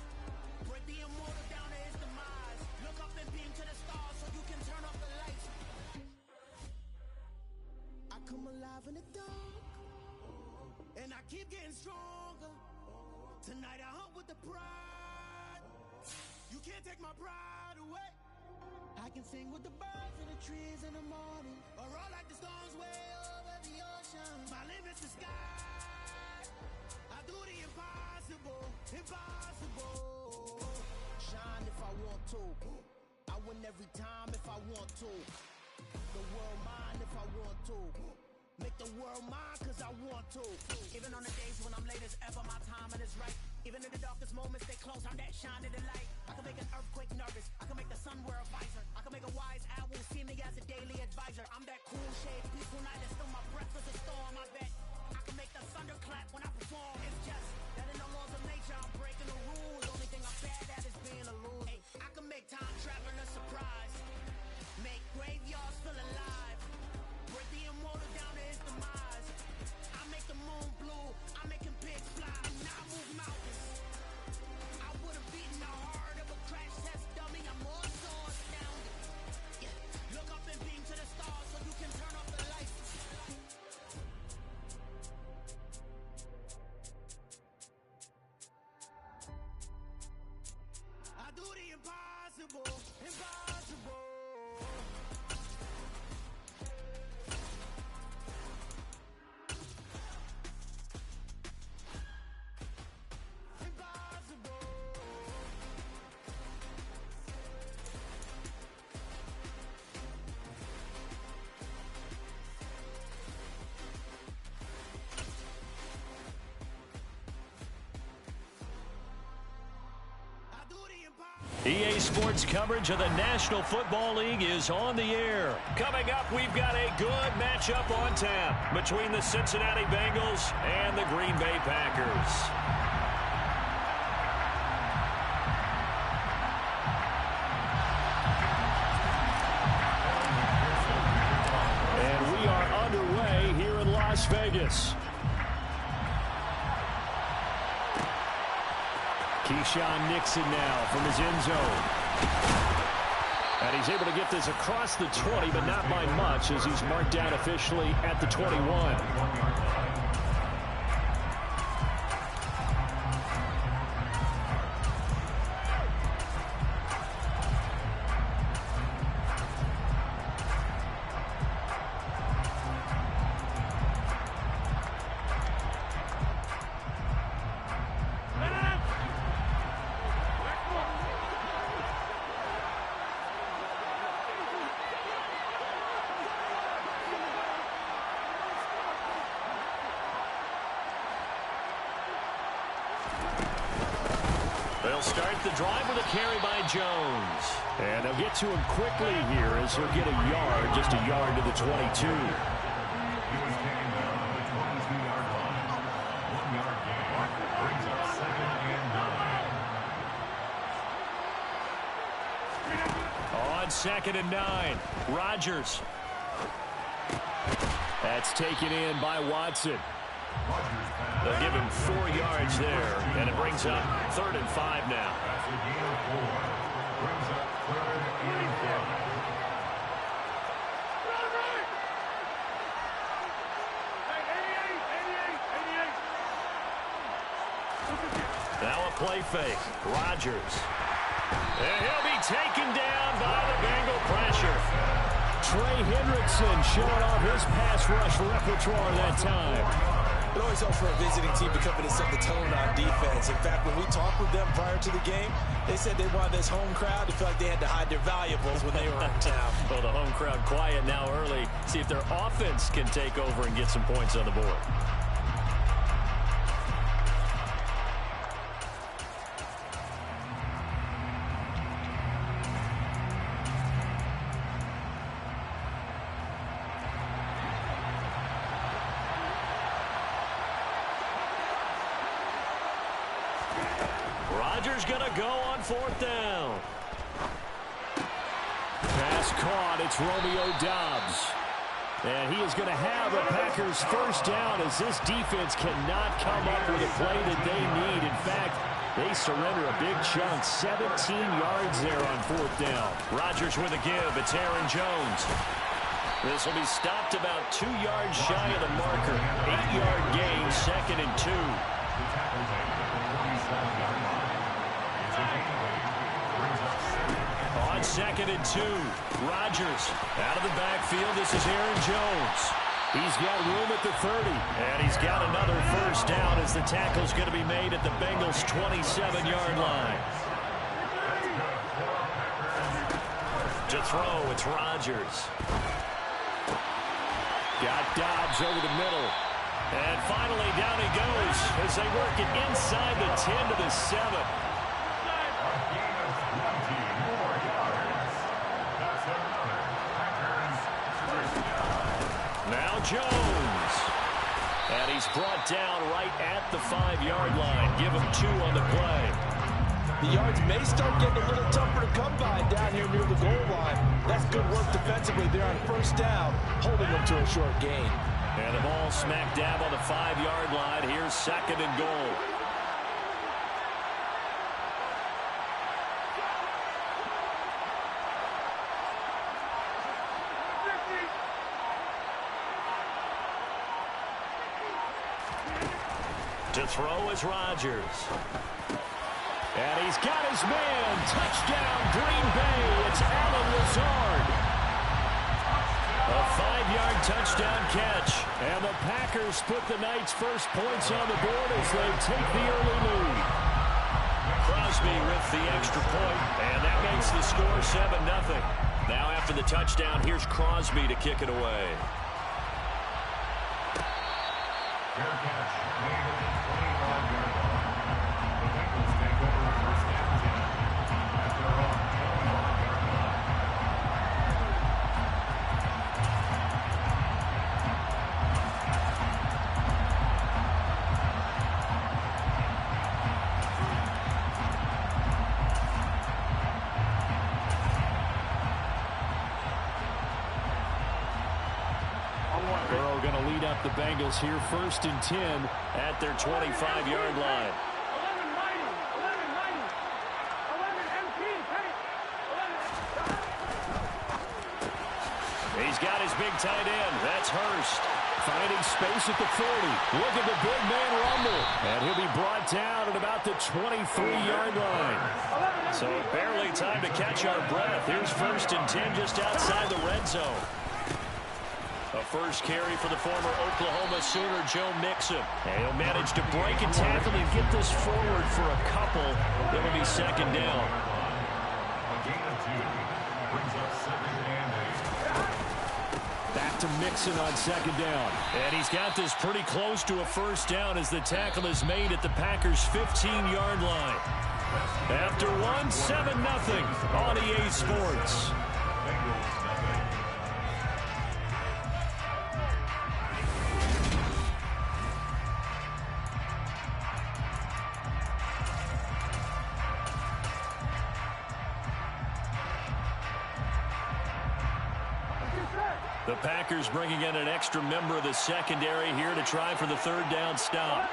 Break the immortal down to his demise. Look up and beam to the stars so you can turn off the lights. I come alive in the dark, and I keep getting stronger. Tonight I hunt with the pride. You can't take my pride away. I can sing with the birds and the trees in the morning, or roll like the storms way over the ocean. My limit's the sky. I do the impossible, impossible. Shine if I want to. I win every time if I want to. The world mine if I want to. Make the world mine cause I want to. Even on the days when I'm late as ever, my timing is right. Even in the darkest moments, they close, I'm that shining the light. I can make an earthquake nervous, I can make the sun wear a visor. I can make a wise owl see me as a daily advisor. I'm that cool shade, peaceful night, and still my breath is a storm, I bet. I can make the thunder clap when I perform. It's just that in the laws of nature, I'm breaking the rules. Only thing I'm bad at is being a loser. I can make time traveling a surprise. Make graveyards feel alive. Break the immortal down to his demise. I make the moon blue. I'm making pigs fly. Now I move mountains. I would have beaten the heart of a crash test dummy. I'm more so astounded. Yeah. Look up and beam to the stars so you can turn off the lights. I do the impossible, impossible. EA Sports coverage of the National Football League is on the air. Coming up, we've got a good matchup on tap between the Cincinnati Bengals and the Green Bay Packers. And we are underway here in Las Vegas. Keyshawn Nixon now from his end zone. And he's able to get this across the 20, but not by much as he's marked down officially at the 21. They'll start the drive with a carry by Jones. And they'll get to him quickly here as he'll get a yard, just a yard to the 22. He was taken down at the 22-yard line. 1-yard gain brings up 2nd and 9. On 2nd and 9, Rodgers. That's taken in by Watson. They'll give him 4 yards there, and it brings up 3rd and 5 now. That's a gain of 4. Brings up 3rd and 88. Now a play fake. Rodgers. And he'll be taken down by the Bengal pressure. Trey Hendrickson showing off his pass rush repertoire that time. It always helps for a visiting team to come in and set the tone on defense. In fact, when we talked with them prior to the game, they said they wanted this home crowd to feel like they had to hide their valuables when they were in town. Well, the home crowd quiet now early. See if their offense can take over and get some points on the board. Rodgers going to go on 4th down. Pass caught. It's Romeo Doubs. And he is going to have a Packers 1st down as this defense cannot come up with a play that they need. In fact, they surrender a big chunk. 17 yards there on 4th down. Rodgers with a give. It's Aaron Jones. This will be stopped about 2 yards shy of the marker. 8-yard gain, 2nd and 2. On 2nd and 2, Rodgers out of the backfield. This is Aaron Jones. He's got room at the 30. And he's got another 1st down as the tackle's going to be made at the Bengals' 27-yard line. To throw, it's Rodgers. Got Doubs over the middle. And finally down he goes as they work it inside the 10 to the 7. Now Jones. And he's brought down right at the 5-yard line. Give him 2 on the play. The yards may start getting a little tougher to come by down here near the goal line. That's good work defensively there on 1st down, holding them to a short gain. And the ball smack dab on the 5-yard line. Here's 2nd and goal. To throw is Rodgers. And he's got his man. Touchdown, Green Bay. It's Allen Lazard. A 5-yard touchdown catch. And the Packers put the night's first points on the board as they take the early lead. Crosby with the extra point, and that makes the score 7-0. Now after the touchdown, here's Crosby to kick it away. Fair catch made at the 25-yard line. The Bengals take over 1st and 10 at their own 25-yard line. Burrow going to lead up the Bengals here 1st and 10 At their 25-yard line. 11-90, 11-90, 11. He's got his big tight end. That's Hurst. finding space at the 40. Look at the big man rumble. And he'll be brought down at about the 23-yard line. So barely time to catch our breath. Here's 1st and 10 just outside the red zone. A first carry for the former Oklahoma Sooner, Joe Mixon. And he'll manage to break a tackle and get this forward for a couple. It'll be 2nd down. A gain of 2 brings up 2nd and 8. Back to Mixon on 2nd down. And he's got this pretty close to a first down as the tackle is made at the Packers' 15-yard line. After one, 7-0 on EA Sports. The Packers bringing in an extra member of the secondary here to try for the 3rd down stop.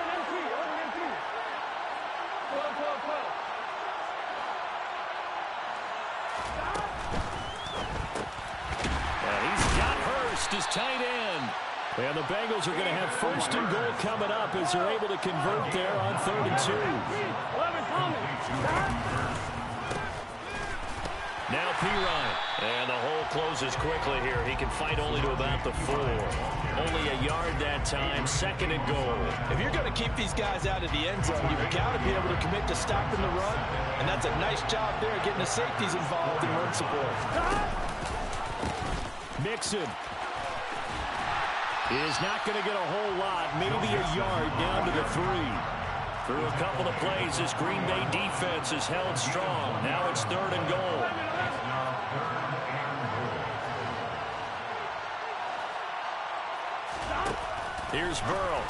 And he's got Hurst as tight end. And the Bengals are going to have 1st and goal coming up as they're able to convert there on 3rd and 2. Now Pirine. And the hole closes quickly here. He can fight only to about the 4. Only a yard that time. 2nd and goal. If you're going to keep these guys out of the end zone, you've got to be able to commit to stopping the run. And that's a nice job there, getting the safeties involved in run support. Mixon is not going to get a whole lot. Maybe a yard down to the 3. Through a couple of plays, this Green Bay defense is held strong. Now it's 3rd and goal. Here's Burrow.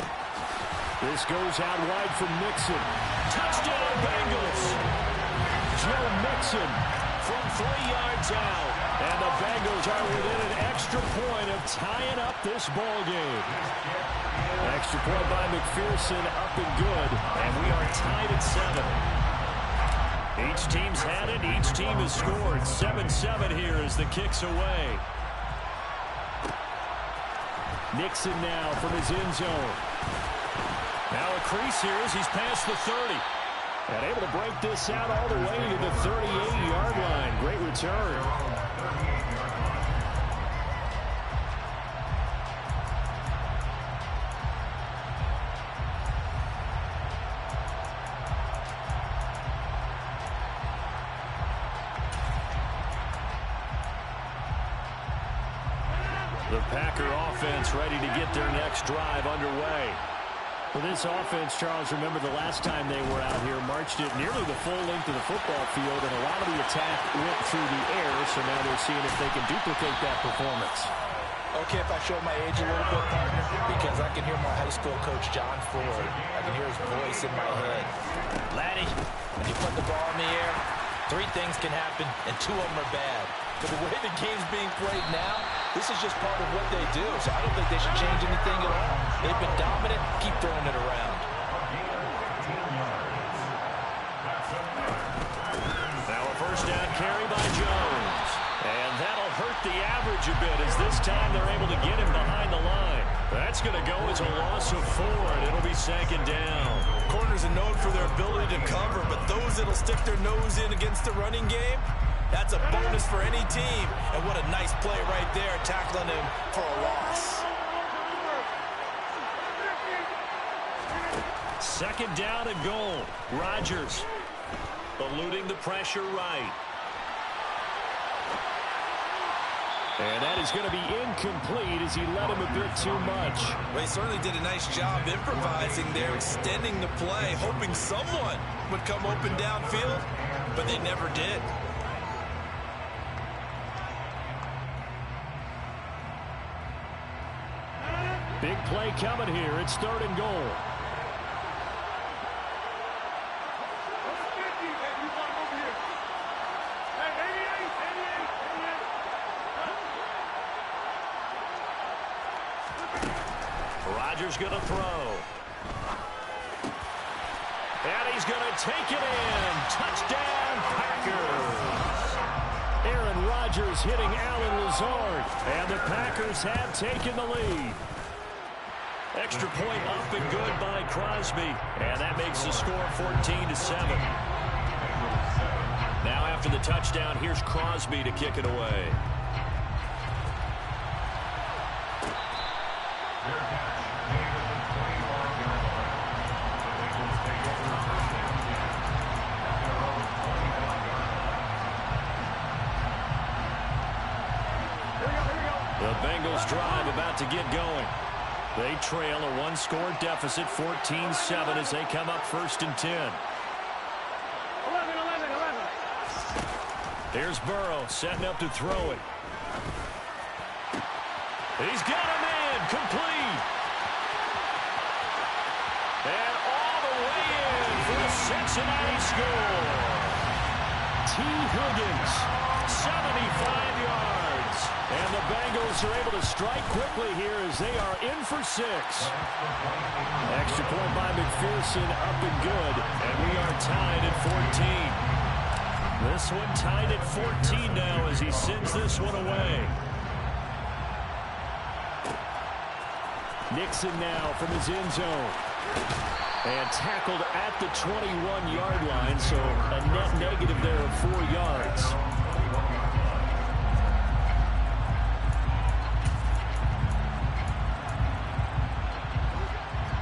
This goes out wide from Mixon. Touchdown, Bengals. Joe Mixon From 3 yards out. And the Bengals are within an extra point of tying up this ball game. Extra point by McPherson, up and good. And we are tied at 7. Each team's had it. Each team has scored. 7-7 here as the kick's away. Nixon now from his end zone. Now a crease here as he's past the 30. And able to break this out all the way to the 38-yard line. Great return. The Packer offense ready to get their next drive underway. For this offense, Charles, remember the last time they were out here, marched it nearly the full length of the football field, and a lot of the attack went through the air, so now they're seeing if they can duplicate that performance. Okay, if I show my age a little bit, partner, because I can hear my high school coach, John Ford. I can hear his voice in my head. Laddie, when you put the ball in the air, 3 things can happen, and 2 of them are bad. But the way the game's being played now, this is just part of what they do, so I don't think they should change anything at all. They've been dominant. Keep throwing it around. Now a first down carry by Jones. And that'll hurt the average a bit as this time they're able to get him behind the line. That's going to go as a loss of 4, and it'll be 2nd down. Corners are known for their ability to cover, but those that'll stick their nose in against the running game, that's a bonus for any team. And what a nice play right there, tackling him for a loss. 2nd down and goal. Rodgers eluding the pressure right. And that is going to be incomplete as he let him a bit too much. Well, he certainly did a nice job improvising there, extending the play, hoping someone would come open downfield, but they never did. Big play coming here. It's 3rd and goal. Rodgers going to throw. And he's going to take it in. Touchdown, Packers. Aaron Rodgers hitting Alan Lazard. And the Packers have taken the lead. Extra point up and good by Crosby. And that makes the score 14-7. Now after the touchdown, here's Crosby to kick it away. The Bengals drive about to get going. They trail a 1-score deficit, 14-7, as they come up 1st and 10. 11. Here's Burrow setting up to throw it. He's got him in, complete. And all the way in for the Cincinnati score. T. Higgins, 75 yards. and the Bengals are able to strike quickly here as they are in for 6. Extra point by McPherson, up and good. And we are tied at 14. This one tied at 14 now as he sends this one away. Nixon now from his end zone. And tackled at the 21-yard line, so a net negative there of 4 yards.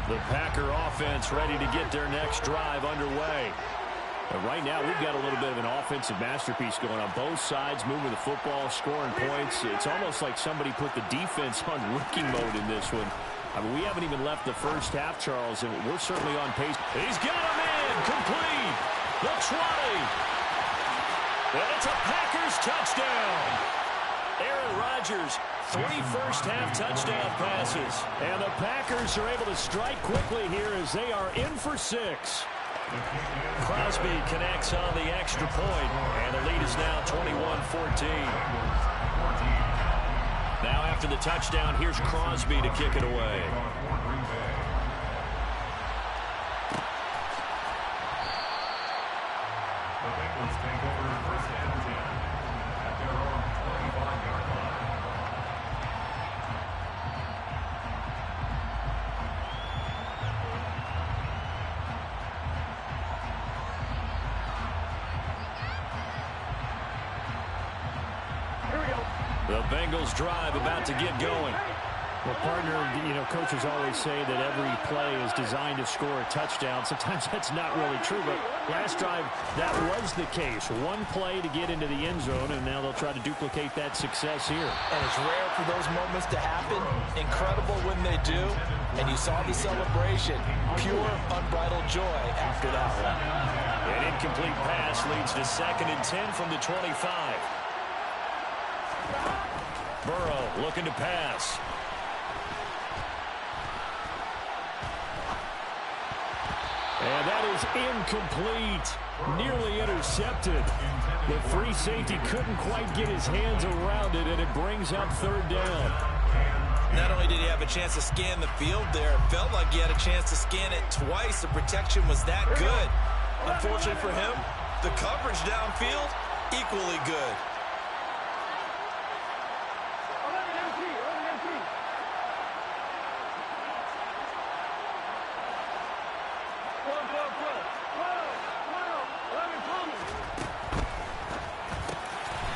The Packer offense ready to get their next drive underway. And right now, we've got a little bit of an offensive masterpiece going on. Both sides moving the football, scoring points. It's almost like somebody put the defense on rookie mode in this one. I mean, we haven't even left the first half, Charles, and we're certainly on pace. He's got him in, complete, the 20. And it's a Packers touchdown. Aaron Rodgers, 3 first-half touchdown passes. And the Packers are able to strike quickly here as they are in for 6. Crosby connects on the extra point, and the lead is now 21-14. Now after the touchdown, here's Crosby to kick it away. The Bengals take over first and 10 at their own 25-yard line. The Bengals drive about to get going. Well, partner, you know, coaches always say that every play is designed to score a touchdown. Sometimes that's not really true, but last drive, that was the case. One play to get into the end zone, and now they'll try to duplicate that success here. And it's rare for those moments to happen. Incredible when they do. And you saw the celebration. Pure, unbridled joy after that one. An incomplete pass leads to 2nd and 10 from the 25. Burrow looking to pass. And that is incomplete. Nearly intercepted. The free safety couldn't quite get his hands around it, and it brings up 3rd down. Not only did he have a chance to scan the field there, it felt like he had a chance to scan it twice. The protection was that good. Unfortunately for him, the coverage downfield, equally good.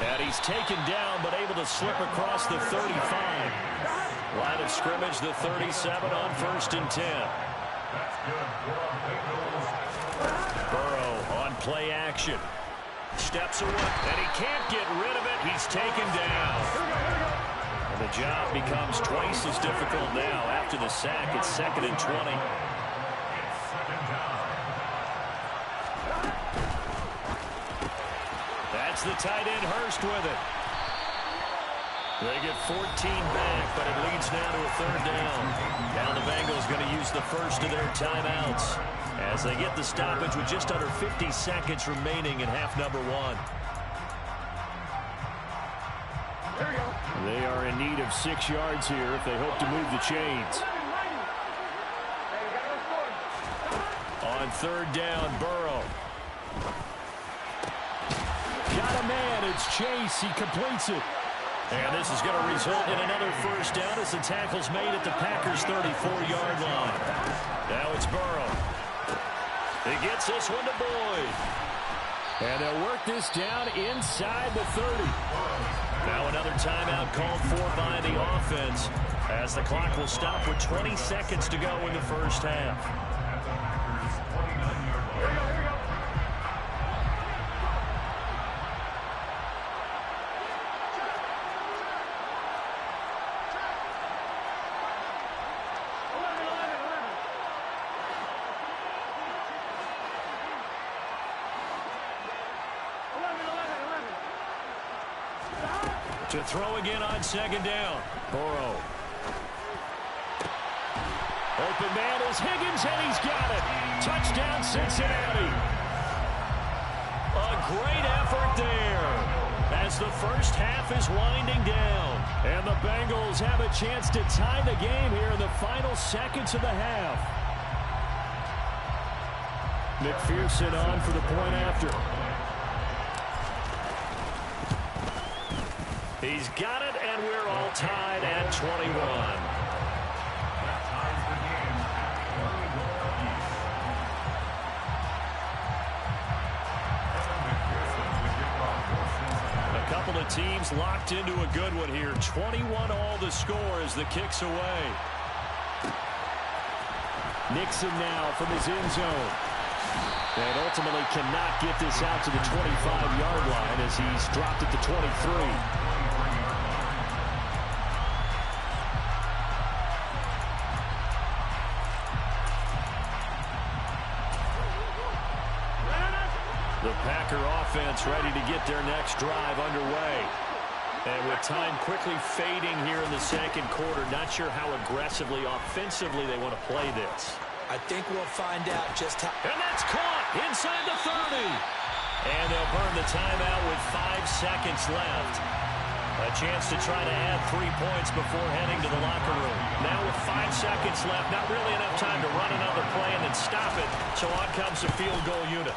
And he's taken down, but able to slip across the 35. Line of scrimmage, the 37 on 1st and 10. Burrow on play action. Steps away, and he can't get rid of it. He's taken down. And the job becomes twice as difficult now. After the sack, it's 2nd and 20. That's the tight end Hurst with it. They get 14 back, but it leads now to a 3rd down. Now the Bengals going to use the first of their timeouts as they get the stoppage with just under 50 seconds remaining in half number 1. They are in need of 6 yards here if they hope to move the chains. On 3rd down, Burrow. Got a man. It's Chase. He completes it. And this is going to result in another 1st down as the tackle's made at the Packers' 34-yard line. Now it's Burrow. He gets this one to Boyd. And they'll work this down inside the 30. Now another timeout called for by the offense as the clock will stop with 20 seconds to go in the first half. To throw again on 2nd down. Burrow. Open man is Higgins, and he's got it. Touchdown, Cincinnati. A great effort there as the first half is winding down. And the Bengals have a chance to tie the game here in the final seconds of the half. McPherson on for the point after. He's got it, and we're all tied at 21. A couple of teams locked into a good one here. 21 all the score as the kick's away. Nixon now from his end zone. And ultimately cannot get this out to the 25-yard line as he's dropped at the 23. The Packer offense ready to get their next drive underway. And with time quickly fading here in the second quarter, not sure how aggressively, offensively they want to play this. I think we'll find out just how. And that's caught inside the 30. And they'll burn the timeout with 5 seconds left. A chance to try to add 3 points before heading to the locker room. Now with 5 seconds left, not really enough time to run another play and then stop it. So on comes the field goal unit.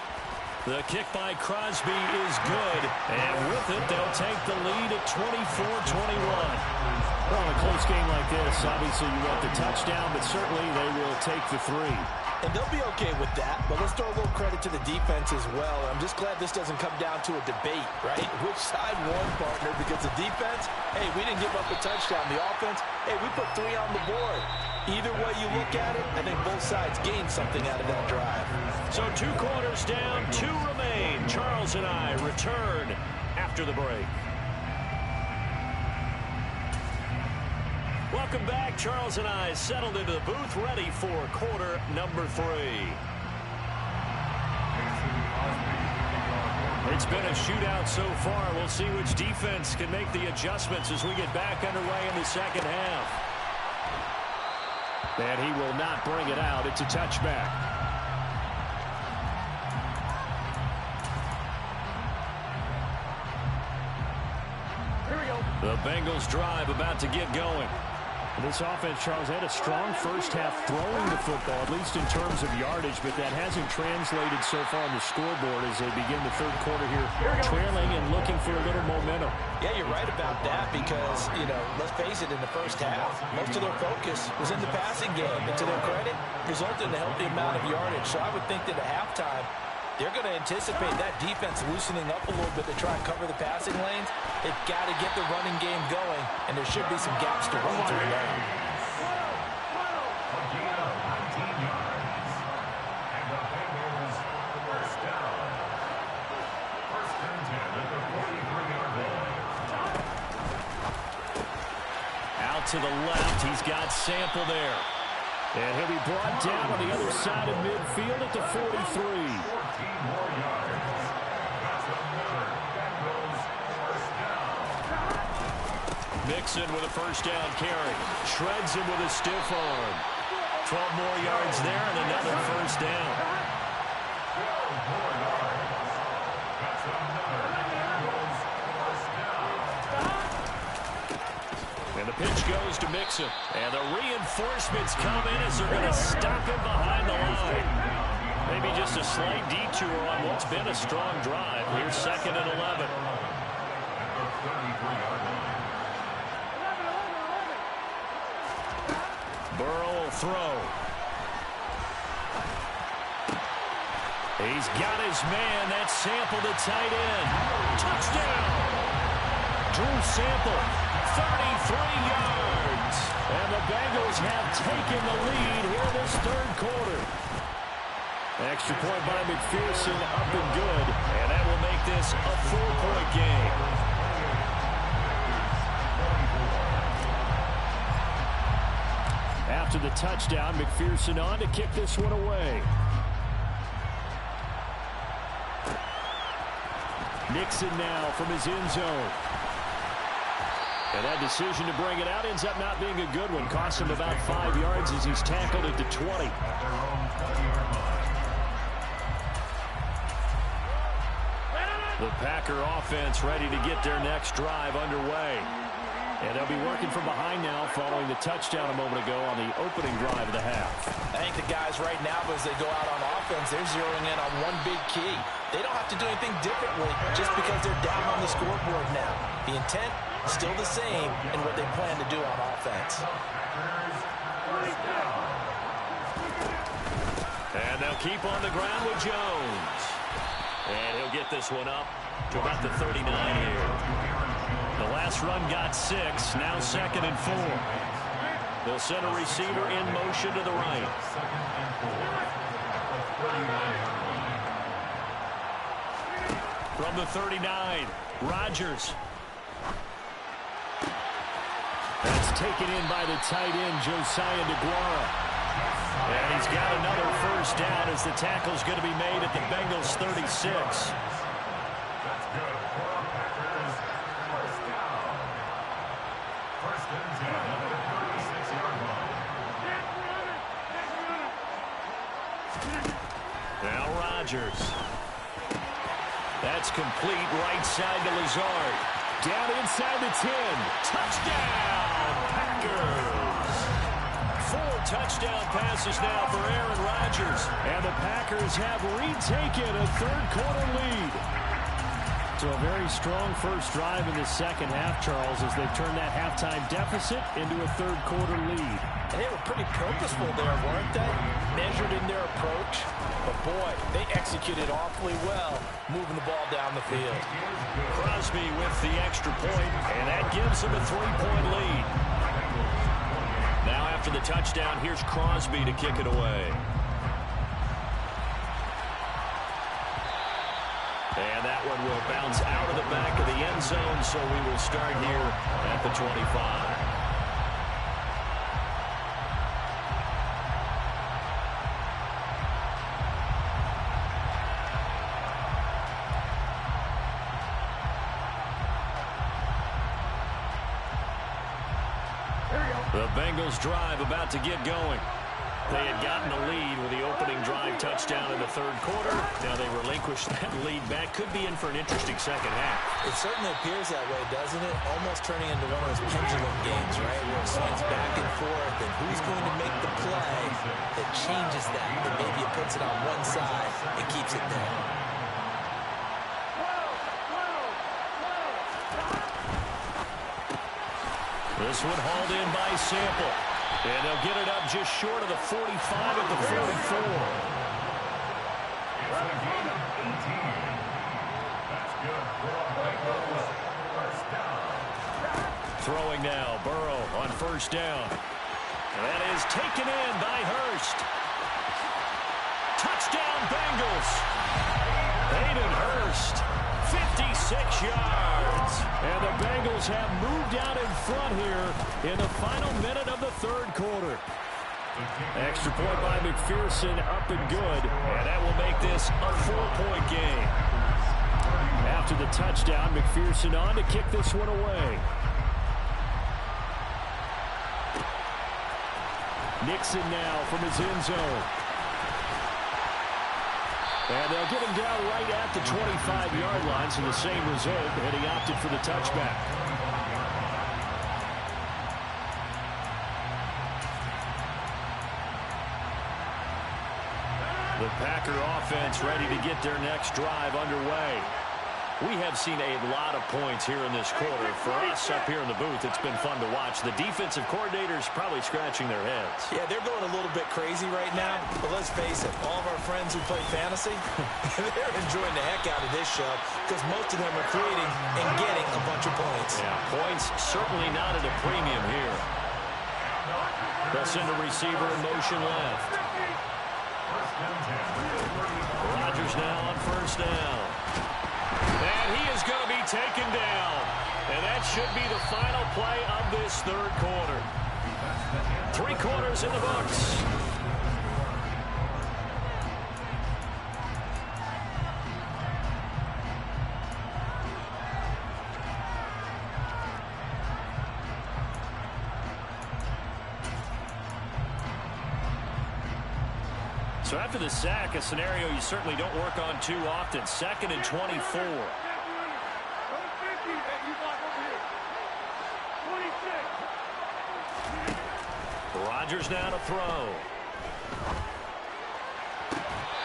The kick by Crosby is good. And with it, they'll take the lead at 24-21. Well, in a close game like this, obviously you want the touchdown, but certainly they will take the 3. And they'll be okay with that, but let's throw a little credit to the defense as well. I'm just glad this doesn't come down to a debate, right? Which side won, partner? Because the defense, hey, we didn't give up a touchdown. The offense, hey, we put 3 on the board. Either way you look at it, I think both sides gained something out of that drive. So 2 quarters down, 2 remain. Charles and I return after the break. Welcome back. Charles and I settled into the booth, ready for quarter number 3. It's been a shootout so far. We'll see which defense can make the adjustments as we get back underway in the second half. And he will not bring it out. It's a touchback. Here we go. The Bengals drive about to get going. This offense, Charles, had a strong first half throwing the football, at least in terms of yardage, but that hasn't translated so far on the scoreboard as they begin the third quarter here trailing and looking for a little momentum. Yeah, you're right about that because, you know, let's face it, in the first half, most of their focus was in the passing game. And to their credit, resulted in a healthy amount of yardage. So I would think that at halftime, they're going to anticipate that defense loosening up a little bit to try and cover the passing lanes. They've got to get the running game going, and there should be some gaps to run through there. Out to the left, he's got Sample there. And he'll be brought down on the other side of midfield at the 43. Mixon with a first down carry. Shreds him with a stiff arm. 12 more yards there and another first down. And the pitch goes to Mixon. And the reinforcements come in as they're going to stop him behind the line. Maybe just a slight detour on what's been a strong drive. Here's 2nd and 11. Burrow will throw. He's got his man. That's Sample, the tight end. Touchdown! Drew Sample, 33 yards. And the Bengals have taken the lead here this third quarter. Extra point by McPherson, up and good. And that will make this a 4-point game. After the touchdown, McPherson on to kick this one away. Nixon now from his end zone. And that decision to bring it out ends up not being a good one. Cost him about 5 yards as he's tackled at the 20. The Packer offense ready to get their next drive underway. And they'll be working from behind now following the touchdown a moment ago on the opening drive of the half. I think the guys right now, as they go out on offense, they're zeroing in on one big key. They don't have to do anything differently just because they're down on the scoreboard now. The intent is still the same in what they plan to do on offense. And they'll keep on the ground with Jones. And he'll get this one up to about the 39 here. The last run got 6, now 2nd and 4. They'll send a receiver in motion to the right. From the 39, Rodgers. That's taken in by the tight end, Josiah DeGuara. And he's got another first down as the tackle's going to be made at the Bengals' 36. That's good for Packers. First down. First and 10 at the 36-yard line. Now Rodgers. That's complete right side to Lazard. Down inside the 10. Touchdown, Packers. 4 touchdown passes now for Aaron Rodgers. And the Packers have retaken a third-quarter lead. So a very strong first drive in the second half, Charles, as they've turned that halftime deficit into a third-quarter lead. And they were pretty purposeful there, weren't they? Measured in their approach. But, boy, they executed awfully well, moving the ball down the field. Crosby with the extra point, and that gives them a 3-point lead. Now after the touchdown, here's Crosby to kick it away. And that one will bounce out of the back of the end zone, so we will start here at the 25. The Bengals drive about to get going. They had gotten a lead with the opening drive touchdown in the third quarter. Now they relinquished that lead back. Could be in for an interesting second half. It certainly appears that way, doesn't it? Almost turning into one of those pendulum games, right? Where it swings back and forth, and who's going to make the play that changes that? That maybe it puts it on one side and keeps it there. This one hauled in by Sample. And they'll get it up just short of the 45 at the 44. Throwing now, Burrow on first down. That is taken in by Hurst. Touchdown Bengals. Hayden Hurst, 56 yards. And the Bengals have moved out in front here in the final minute of the third quarter. Extra point by McPherson, up and good. And that will make this a 4-point game. After the touchdown, McPherson on to kick this one away. Nixon now from his end zone. And they'll get him down right at the 25-yard line, so the same result, and he opted for the touchback. The Packer offense ready to get their next drive underway. We have seen a lot of points here in this quarter. For us up here in the booth, it's been fun to watch. The defensive coordinators probably scratching their heads. Yeah, they're going a little bit crazy right now. But let's face it, all of our friends who play fantasy, they're enjoying the heck out of this show because most of them are creating and getting a bunch of points. Yeah, points certainly not at a premium here. They'll send a receiver in motion left. Rodgers now on first down. And he is going to be taken down. And that should be the final play of this third quarter. 3 quarters in the books. So after the sack, a scenario you certainly don't work on too often. 2nd and 24. Rodgers now to throw.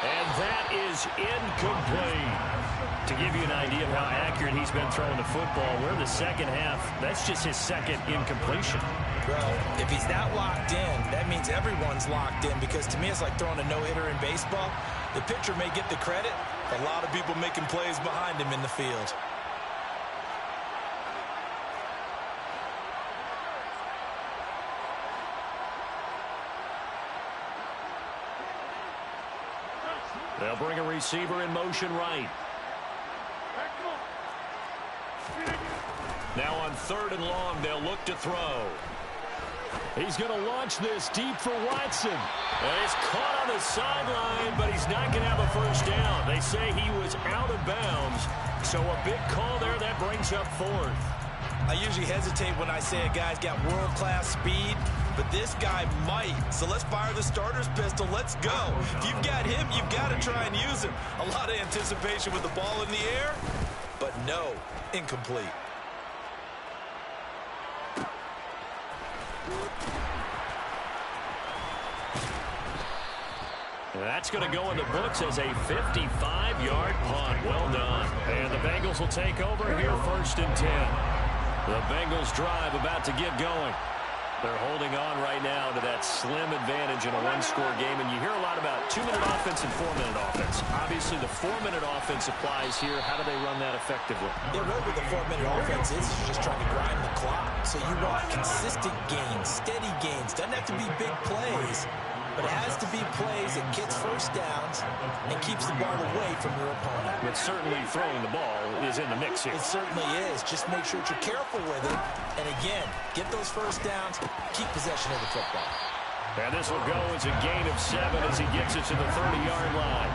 And that is incomplete. To give you an idea of how accurate he's been throwing the football, we're in the second half. That's just his second incompletion. Well, if he's that locked in, that means everyone's locked in because to me it's like throwing a no-hitter in baseball. The pitcher may get the credit, a lot of people making plays behind him in the field. They'll bring a receiver in motion right. Now on 3rd and long, they'll look to throw. He's going to launch this deep for Watson. And he's caught on the sideline, but he's not going to have a first down. They say he was out of bounds, so a big call there that brings up 4th. I usually hesitate when I say a guy's got world-class speed, but this guy might. So let's fire the starter's pistol. Let's go. If you've got him, you've got to try and use him. A lot of anticipation with the ball in the air, but no, incomplete. That's going to go in the books as a 55-yard punt. Well done. And the Bengals will take over here 1st and 10. The Bengals drive about to get going. They're holding on right now to that slim advantage in a one-score game. And you hear a lot about 2-minute offense and 4-minute offense. Obviously, the 4-minute offense applies here. How do they run that effectively? Yeah, really what the 4-minute offense is just trying to grind the clock. So you want consistent gains, steady gains. Doesn't have to be big plays, but it has to be plays that gets first downs and keeps the ball away from your opponent. But certainly throwing the ball is in the mix here. It certainly is. Just make sure that you're careful with it. And again, get those first downs, keep possession of the football. And this will go as a gain of 7 as he gets it to the 30-yard line.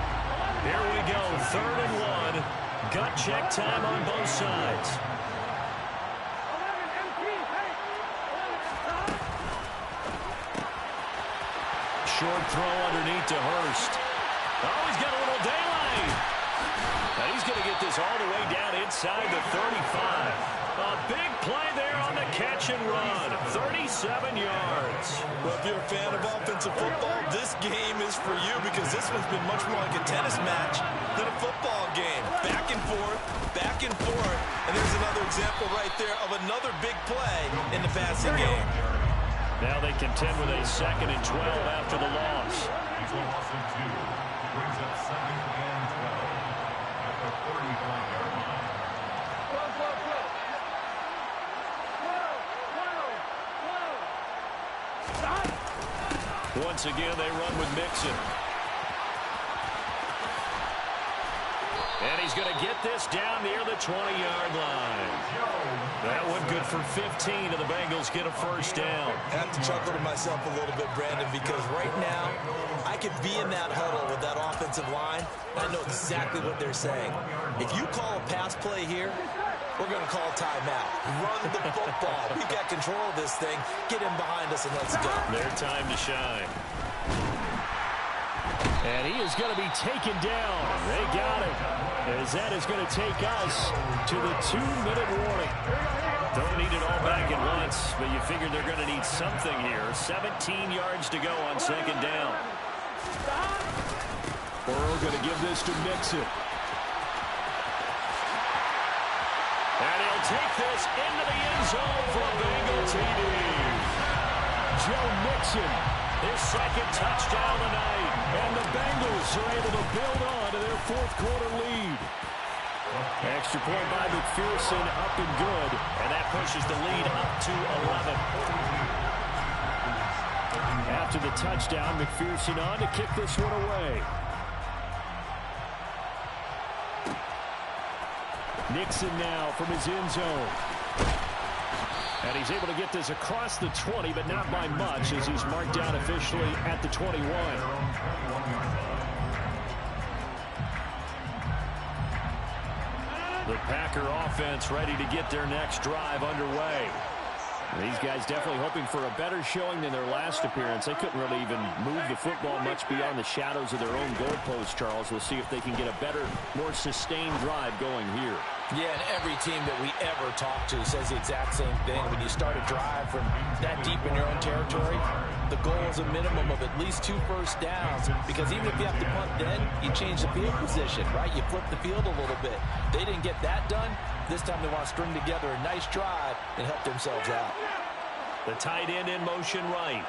Here we go, 3rd and 1. Gut check time on both sides. Short throw underneath to Hurst. Oh, he's got a little daylight. Now he's going to get this all the way down inside the 35. A big play there on the catch and run. 37 yards. Well, if you're a fan of offensive football, this game is for you because this one's been much more like a tennis match than a football game. Back and forth, and there's another example right there of another big play in the passing game. Now they contend with a 2nd and 12 after the loss. He's a loss of 2. Brings up 2nd and 12 at the 35-yard line. Once again, they run with Mixon. And he's going to get this down near the 20-yard line. That one good for 15, and the Bengals get a first down. I have to chuckle to myself a little bit, Brandon, because right now I could be in that huddle with that offensive line, and I know exactly what they're saying. If you call a pass play here, we're going to call timeout. Run the football. We've got control of this thing. Get him behind us and let's go. Their time to shine. And he is going to be taken down. They got it. As that is going to take us to the 2-minute warning. Don't need it all back at once, but you figure they're going to need something here. 17 yards to go on 2nd down. Burrow going to give this to Mixon. And he'll take this into the end zone for a Bengal TD. Joe Mixon, His 2nd touchdown of the night. and the Bengals are able to build on to their 4th quarter lead. Extra point by McPherson, up and good. And that pushes the lead up to 11. After the touchdown, McPherson on to kick this one away. Nixon now from his end zone. And he's able to get this across the 20, but not by much, as he's marked down officially at the 21. The Packer offense ready to get their next drive underway. These guys definitely hoping for a better showing than their last appearance. They couldn't really even move the football much beyond the shadows of their own goalpost, Charles. We'll see if they can get a better, more sustained drive going here. Yeah, and every team that we ever talk to says the exact same thing. When you start a drive from that deep in your own territory, the goal is a minimum of at least 2 first downs, because even if you have to punt then, you change the field position, right? You flip the field a little bit. They didn't get that done. This time they want to string together a nice drive and help themselves out. The tight end in motion right.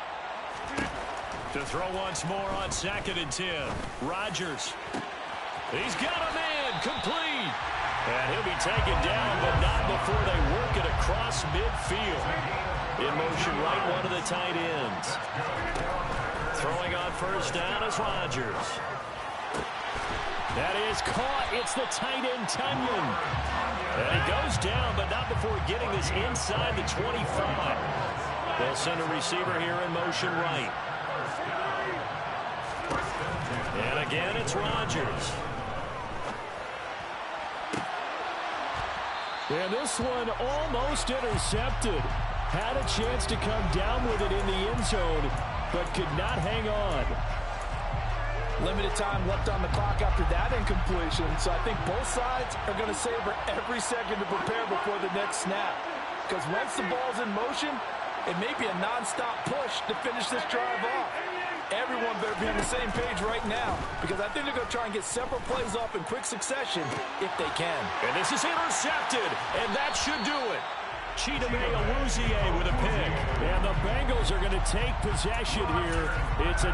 To throw once more on 2nd and 10. Rodgers. He's got a man. Complete. And he'll be taken down, but not before they work it across midfield. In motion right, one of the tight ends. Throwing on first down is Rodgers. That is caught. It's the tight end, Tunyon. And he goes down, but not before getting this inside the 25. They'll send a receiver here in motion right. And again, it's Rodgers. And this one almost intercepted. Had a chance to come down with it in the end zone, but could not hang on. Limited time left on the clock after that incompletion, so I think both sides are going to savor every second to prepare before the next snap. Because once the ball's in motion, it may be a non-stop push to finish this drive off. Everyone better be on the same page right now, because I think they're going to try and get several plays off in quick succession if they can. And this is intercepted, and that should do it. Chidome Awuzie with a pick. And the Bengals are going to take possession here. It's a